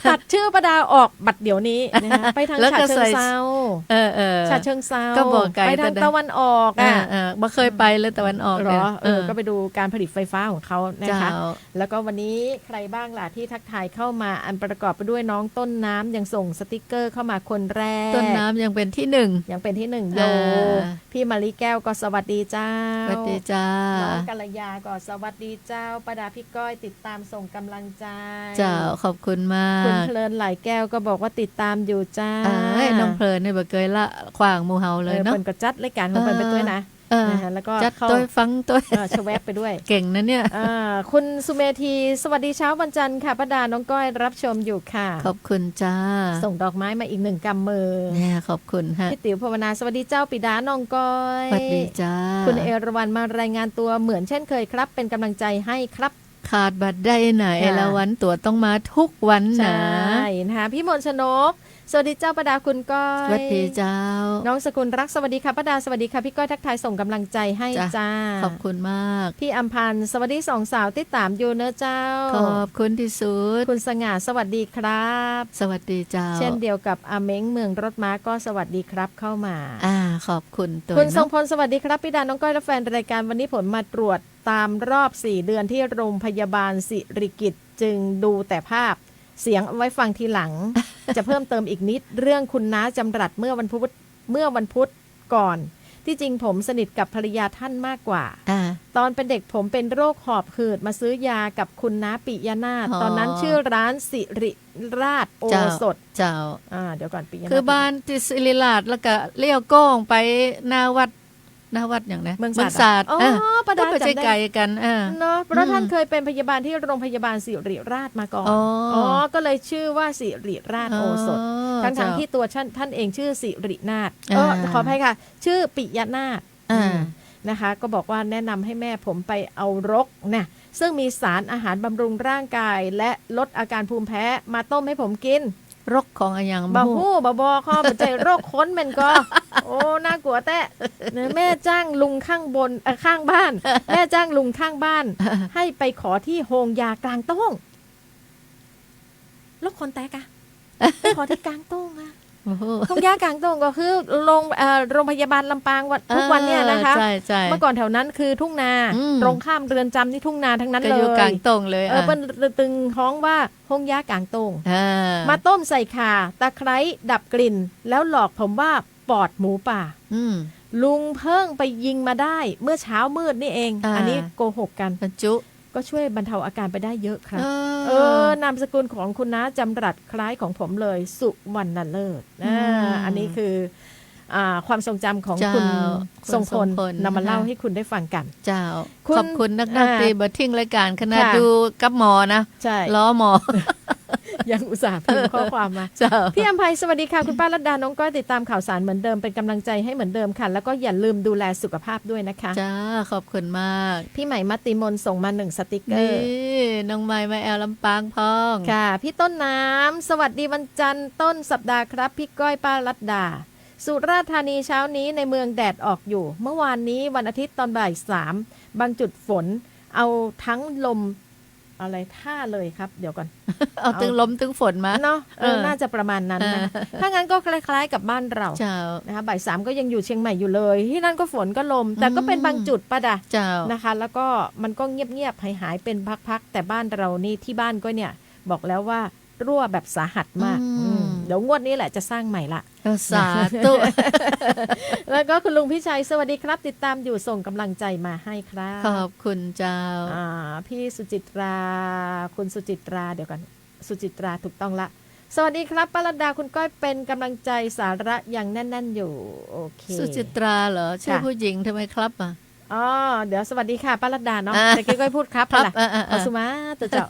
ตัดชื่อป้าดาออกบัดเดี๋ยวนี้นะคะไปทางฉะเชิงเซาฉะเชิงเซาก็บอกไกลไปทางตะวันออกบ่เคยไปเลยตะวันออกเหรอก็ไปดูการผลิตไฟฟ้าของเขานะคะแล้วก็วันนี้ใครบ้างล่ะที่ทักทายเข้ามาอันประกอบไปด้วยน้องต้นน้ำยังส่งสติกเกอร์เข้ามาคนแรกต้นน้ำยังเป็นที่หนึ่งอยู่พี่มาริแก้วก็สวัสดีเจ้าสวัสดีจ้าน้องกัลยาก็สวัสดีเจ้าป้าดาพี่ก้อยติดตามส่งกำลังใจเจ้าขอบคุณมากคุณเพลินไหลแก้วก็บอกว่าติดตามอยู่จ้าน้องเพลินเนี่ยบ่เคยละขวางหมู่เฮาเลยเนาะเพิ่นก็จัดรายการของเพิ่นไปด้วยนะแล้วก็จัดตัวฟังตัวชแวบไปด้วยเก่งนะเนี่ยคุณสุเมธีสวัสดีเช้าวันจันทร์ค่ะป้าดาน้องก้อยรับชมอยู่ค่ะขอบคุณจ้าส่งดอกไม้มาอีก1 กำมือเนี่ยขอบคุณฮะพี่ติ๋วภาวนาสวัสดีเจ้าปิดาน้องก้อยสวัสดีจ้าคุณเอราวัณมารายงานตัวเหมือนเช่นเคยครับเป็นกำลังใจให้ครับขาดบัตรได้ไหนละวันตั๋วต้องมาทุกวันนะใช่นะคะพี่มนชนกสวัสดีเจ้าป้าดาคุณก้อยสวัสดีเจ้าน้องสกุลรักสวัสดีค่ะป้าดาสวัสดีค่ะพี่ก้อยทักทายส่งกำลังใจให้จ้าขอบคุณมากพี่อำพันธ์สวัสดี2 สาวติดตามอยู่เนอะเจ้าขอบคุณที่สุดคุณสง่าสวัสดีครับสวัสดีเจ้าเช่นเดียวกับอาเม้งเมืองรถม้าก็สวัสดีครับเข้ามาขอบคุณตัวคุณทรงพลสวัสดีครับพี่ดาน้องก้อยและแฟนรายการวันนี้ผลมาตรวจตามรอบ4 เดือนที่โรงพยาบาลสิริกิติ์จึงดูแต่ภาพเสียงเอาไว้ฟังทีหลัง จะเพิ่มเติมอีกนิดเรื่องคุณน้าจำรัดเมื่อวันพุธก่อน ที่จริงผมสนิทกับภรรยาท่านมากกว่า อ่า ตอนเป็นเด็กผมเป็นโรคหอบหืดมาซื้อยากับคุณน้าปิยนาถ อ๋อ ตอนนั้นชื่อร้านสิริราชโอ เจ้า สถ เจ้า เดี๋ยวก่อนปิยนาถ คือบ้านที่ศิริราชแล้วก็เลี้ยวโก้งไปหน้าวัดอย่างนะ เมือง ศาสตร์ อ๋อประดา ก็ไป จำ ไกล ได้ กัน เนาะเพราะท่านเคยเป็นพยาบาลที่โรงพยาบาลสิริราชมาก่อน อ๋อ ก็เลยชื่อว่าสิริราชโอสถ ทั้งที่ตัวท่านเองชื่อสิรินาถขออภัยค่ะ ชื่อปิยนาถ นะคะ ก็บอกว่าแนะนำให้แม่ผมไปเอารกนะซึ่งมีสารอาหารบำรุงร่างกาย และลดอาการภูมิแพ้มาต้มให้ผมกิน รกของอะไรอย่าง บะฮู้บะบอข้อบัใจโรคค้นมันก็ โอ้น่ากลัวแต่แม่จ้างลุงข้างบนข้างบ้าน แม่จ้างลุงข้างบ้าน ให้ไปขอที่โฮงยากลางโต้งโรคคนแตกอะไปขอที่กลางโต้งอะ โอ้โห โฮงยากลางโต้งก็คือโรงพยาบาลลำปางทุกวันเนี่ยนะคะ ใช่ใช่ เมื่อก่อนแถวนั้นคือทุ่งนา ตรงข้ามเรือนจำนี่ทุ่งนาทั้งนั้น ก็ เล อยู่ ย กลางตรงเลย เป็นตึงฮ้องว่าโฮงยากลางโต้ง มา มาต้มใส่ข่าตะไคร้ดับกลิ่น แล้วหลอกผมว่าปอดหมูป่า ลุงเพิ่งไปยิงมาได้เมื่อเช้ามืดนี่เอง อันนี้โกหกกัน บรรจุ ก็ช่วยบรรเทาอาการไปได้เยอะครับนามสกุลของคุณน้าจำรัดคล้ายของผมเลยสุวรรณเลิศอันนี้คือความทรงจำของคุณทรงพลนำมาเล่าให้คุณได้ฟังกัน เจ้า คุณ ขอบคุณนักดนตรีบัดทิ้งรายการขนาด ค่ะ อยู่กับหมอนะ ใช่ ล้อหมอ ยังอุตส่าห์พิมพ์ข้อความมา เจ้า พี่อภัยสวัสดีค่ะ คุณป้ารัตดาน้องก้อยติดตามข่าวสารเหมือนเดิมเป็นกำลังใจให้เหมือนเดิมค่ะ แล้วก็อย่าลืมดูแลสุขภาพด้วยนะคะ จ้าขอบคุณมาก พี่ใหม่มัตติมนส่งมา1สติกเกอ นี่ ร์ น้องไม้มาแอลลำปางพอง ค่ะ พี่ต้นน้ำสวัสดีวันจันทร์ต้นสัปดาห์ครับพี่ก้อยป้ารัตดา สุราษฎร์ธานีเช้านี้ในเมืองแดดออกอยู่ เมื่อวานนี้วันอาทิตย์ตอนบ่าย3บางจุดฝนเอาทั้งลมอะไรท่าเลยครับเดี๋ยวก่อน เอาตึงลมตึงฝนมา เนาะน่าจะประมาณนั้นนะถ้างั้นก็คล้ายๆกับบ้านเรา เจ้า นะคะบ่าย3ก็ยังอยู่เชียงใหม่อยู่เลย ที่นั่นก็ฝนก็ลม แต่ก็เป็นบางจุดประดะ เจ้า นะคะ แล้วก็มันก็เงียบๆหายเป็นพักๆแต่บ้านเรานี่ที่บ้านก็เนี่ยบอกแล้วว่ารั่วแบบสาหัสมากเดี๋ยวงวดนี้แหละจะสร้างใหม่ละ สาธุ แล้วก็คุณลุงพี่ชัยสวัสดีครับ ติดตามอยู่ส่งกำลังใจมาให้ครับ ขอบคุณเจ้า พี่สุจิตราคุณสุจิตราเดี๋ยวกันสุจิตราถูกต้องละ สวัสดีครับป้ารัตดาคุณก้อยเป็นกำลังใจสาระอย่างแน่นๆอยู่โอเค สุจิตราเหรอชื่อผู้หญิงทำไมครับอ่ะ เดี๋ยวสวัสดีค่ะป้ารัตดาเนาะ อ่า แต่กี้ก้อยพูดครับ ครับ ล่ะ อ่า สุมาตัวเจ้า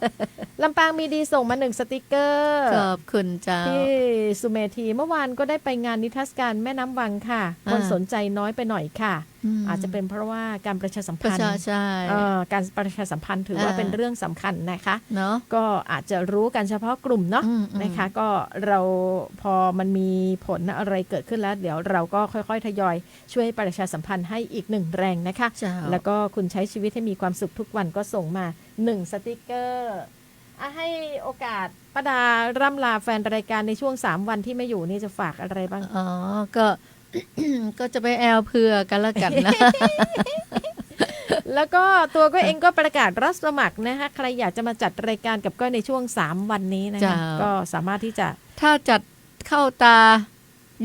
ลำปางมีดีส่งมา1สติกเกอร์ ขอบคุณเจ้า พี่สุเมธีเมื่อวานก็ได้ไปงานนิทรรศการแม่น้ำวังค่ะ คนสนใจน้อยไปหน่อยค่ะ อาจจะเป็นเพราะว่าการประชาสัม ประ พันธ์ ชาใช่ การประชาสัมพันธ์ถือว่าเป็นเรื่องสำคัญนะคะ เนาะ ก็อาจจะรู้กันเฉพาะกลุ่มเนาะ นะคะ ก็เราพอมันมีผลอะไรเกิดขึ้นแล้ว เดี๋ยวเราก็ค่อยๆทยอยช่วยประชาสัมพันธ์ให้อีก1แรงนะคะ เจ้า แล้วก็คุณใช้ชีวิตให้มีความสุขทุกวันก็ส่งมา1สติกเกอร์ให้โอกาสป้าดาร่ำลาแฟนรายการในช่วง3วันที่ไม่อยู่นี่จะฝากอะไรบ้าง อ๋อก็ ก็จะไปแอลเพื่อกันละกันนะ แล้วก็ตัวก็เองก็ประกาศรับสมัครนะคะใครอยากจะมาจัดรายการกับก้อยในช่วง3วันนี้นะคะ จ้า ก็สามารถที่จะ ถ้าจัดเข้าตา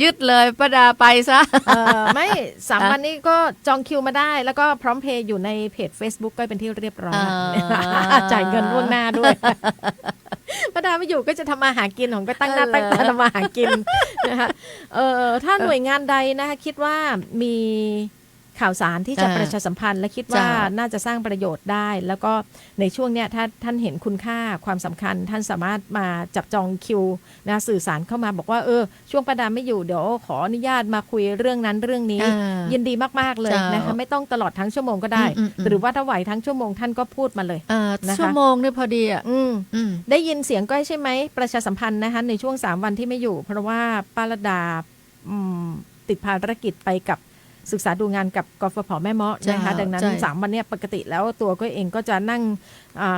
ยึดเลยประดาไปซะ ไม่3วันนี้ก็จองคิวมาได้ แล้วก็พร้อมเพย์อยู่ในเพจ Facebook ก็เป็นที่เรียบร้อยแล้วจ่ายเงินล่วงหน้าด้วยป้าดาไม่อยู่ก็จะทำมาหากินของก็ตั้งหน้าตั้งตาทำมาหากินนะคะถ้าหน่วยงานใดนะคะคิดว่ามีข่าวสารที่จะประชาสัมพันธ์และคิดว่าน่าจะสร้างประโยชน์ได้ แล้วก็ในช่วงเนี้ยถ้าท่านเห็นคุณค่าความสำคัญ ท่านสามารถมาจับจองคิวนะสื่อสารเข้ามาบอกว่าช่วงป้าดาไม่อยู่เดี๋ยวขออนุญาตมาคุยเรื่องนั้นเรื่องนี้ ยินดีมากๆเลยนะคะไม่ต้องตลอดทั้งชั่วโมงก็ได้ หรือว่าถ้าไหวทั้งชั่วโมงท่านก็พูดมาเลยนะคะ ชั่วโมงนี่พอดีอ่ะ ได้ยินเสียงก้อยใช่ไหมประชาสัมพันธ์นะคะในช่วง3วันที่ไม่อยู่ เพราะว่าป้ารัตดาติดภารกิจไปกับศึกษาดูงานกับกฟผ.แม่เมาะนะคะดังนั้น3วันเนี้ยปกติแล้วตัวก็เองก็จะนั่ง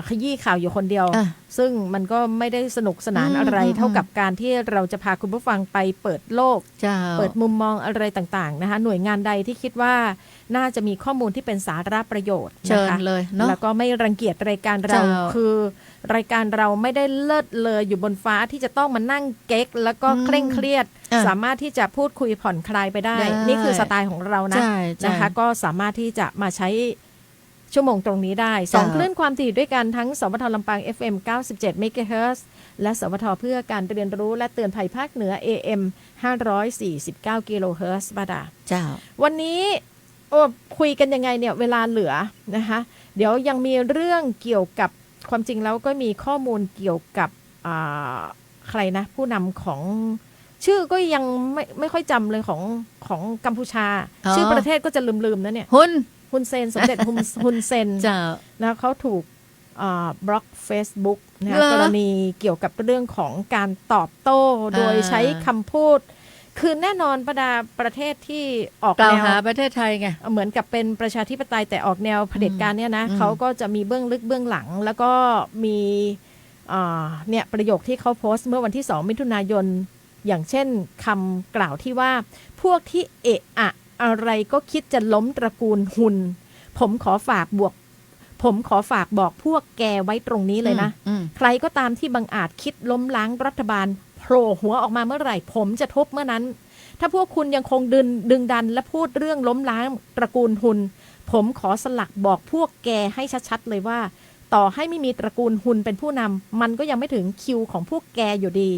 ขยี้ข่าวอยู่คนเดียว ซึ่งมันก็ไม่ได้สนุกสนานอะไรเท่ากับการที่เราจะพาคุณผู้ฟังไปเปิดโลกเปิดมุมมองอะไรต่างๆนะคะหน่วยงานใดที่คิดว่าน่าจะมีข้อมูลที่เป็นสาระประโยชน์ เชิญเลยเนาะ แล้วก็ไม่รังเกียจรายการเราคือ รายการเราไม่ได้เลิศเลยอยู่บนฟ้าที่จะต้องมานั่งเก๊กแล้วก็เคร่งเครียด สามารถที่จะพูดคุยผ่อนคลายไปได้ นี่คือสไตล์ของเรานะ ใช่ นะคะก็สามารถที่จะมาใช้ชั่วโมงตรงนี้ได้2คลื่นความถี่ด้วยกันทั้งสวทลำปาง FM 97 เมกะเฮิรตซ์และสวทเพื่อการเรียนรู้และเตือนภัยภาคเหนือ AM 549 กิโลเฮิรตซ์บาดา เจ้า วันนี้คุยกันยังไงเนี่ยเวลาเหลือนะคะเดี๋ยวยังมีเรื่องเกี่ยวกับความจริงแล้วก็มีข้อมูลเกี่ยวกับใครนะผู้นำของชื่อก็ยังไม่ค่อยจำเลยของกัมพูชา ชื่อประเทศก็จะลืมๆนะเนี่ยฮุนเซนสมเด็จฮุนเซนนะเขาถูกบล็อก Facebook นะกรณีเกี่ยวกับเรื่องของการตอบโต้โดยใช้คำพูดคือแน่นอนประเทศที่ออกแนวประเทศไทยไงเหมือนกับเป็นประชาธิปไตยแต่ออกแนวเผด็จการเนี่ยนะเขาก็จะมีเบื้องลึกเบื้องหลังแล้วก็มีเนี่ยประโยคที่เขาโพสต์เมื่อวันที่2 มิถุนายนอย่างเช่นคำกล่าวที่ว่าพวกที่เอะอะอะไรก็คิดจะล้มตระกูลหุนผมขอฝากบอกพวกแกไว้ตรงนี้เลยนะใครก็ตามที่บังอาจคิดล้มล้างรัฐบาลโผล่หัวออกมาเมื่อไหร่ผมจะทุบเมื่อนั้นถ้าพวกคุณยังคงดึงดันและพูดเรื่องล้มล้างตระกูลหุนผมขอสลักบอกพวกแกให้ชัดๆเลยว่าต่อให้ไม่มีตระกูลหุนเป็นผู้นำมันก็ยังไม่ถึงคิวของพวกแกอยู่ดี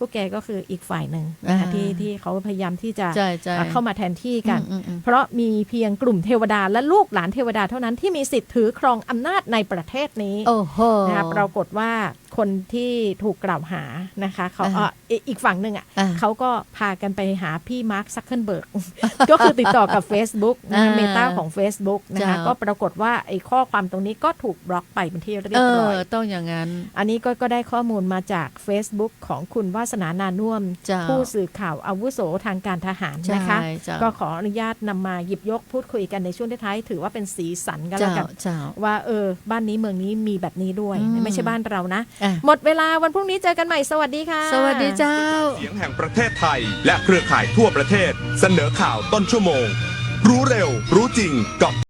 พวกแกก็คืออีกฝ่ายหนึ่งนะคะที่เขาพยายามที่จะเข้ามาแทนที่กันเพราะมีเพียงกลุ่มเทวดาและลูกหลานเทวดาเท่านั้นที่มีสิทธิ์ถือครองอำนาจในประเทศนี้นะคะปรากฏว่าคนที่ถูกกล่าวหานะคะเขาอีกฝั่งหนึ่งเขาก็พากันไปหาพี่มาร์คซักเคิลเบิร์กก็คือติดต่อกับ Facebook นะคะเมตาของ Facebook นะคะก็ปรากฏว่าไอ้ข้อความตรงนี้ก็ถูกบล็อกไปเป็นที่เรียบร้อยต้องอย่างนั้นอันนี้ก็ได้ข้อมูลมาจาก Facebook ของคุณวาสนานานุ่มผู้สื่อข่าวอาวุโสทางการทหารนะคะก็ขออนุญาตนำมาหยิบยกพูดคุยกันในช่วงท้ายถือว่าเป็นสีสันกันแล้วกันว่าบ้านนี้เมืองนี้มีแบบนี้ด้วยไม่ใช่บ้านเรานะหมดเวลาวันพรุ่งนี้เจอกันใหม่สวัสดีค่ะสวัสดีเจ้าเสียงแห่งประเทศไทยและเครือข่ายทั่วประเทศเสนอข่าวต้นชั่วโมงรู้เร็วรู้จริงกับ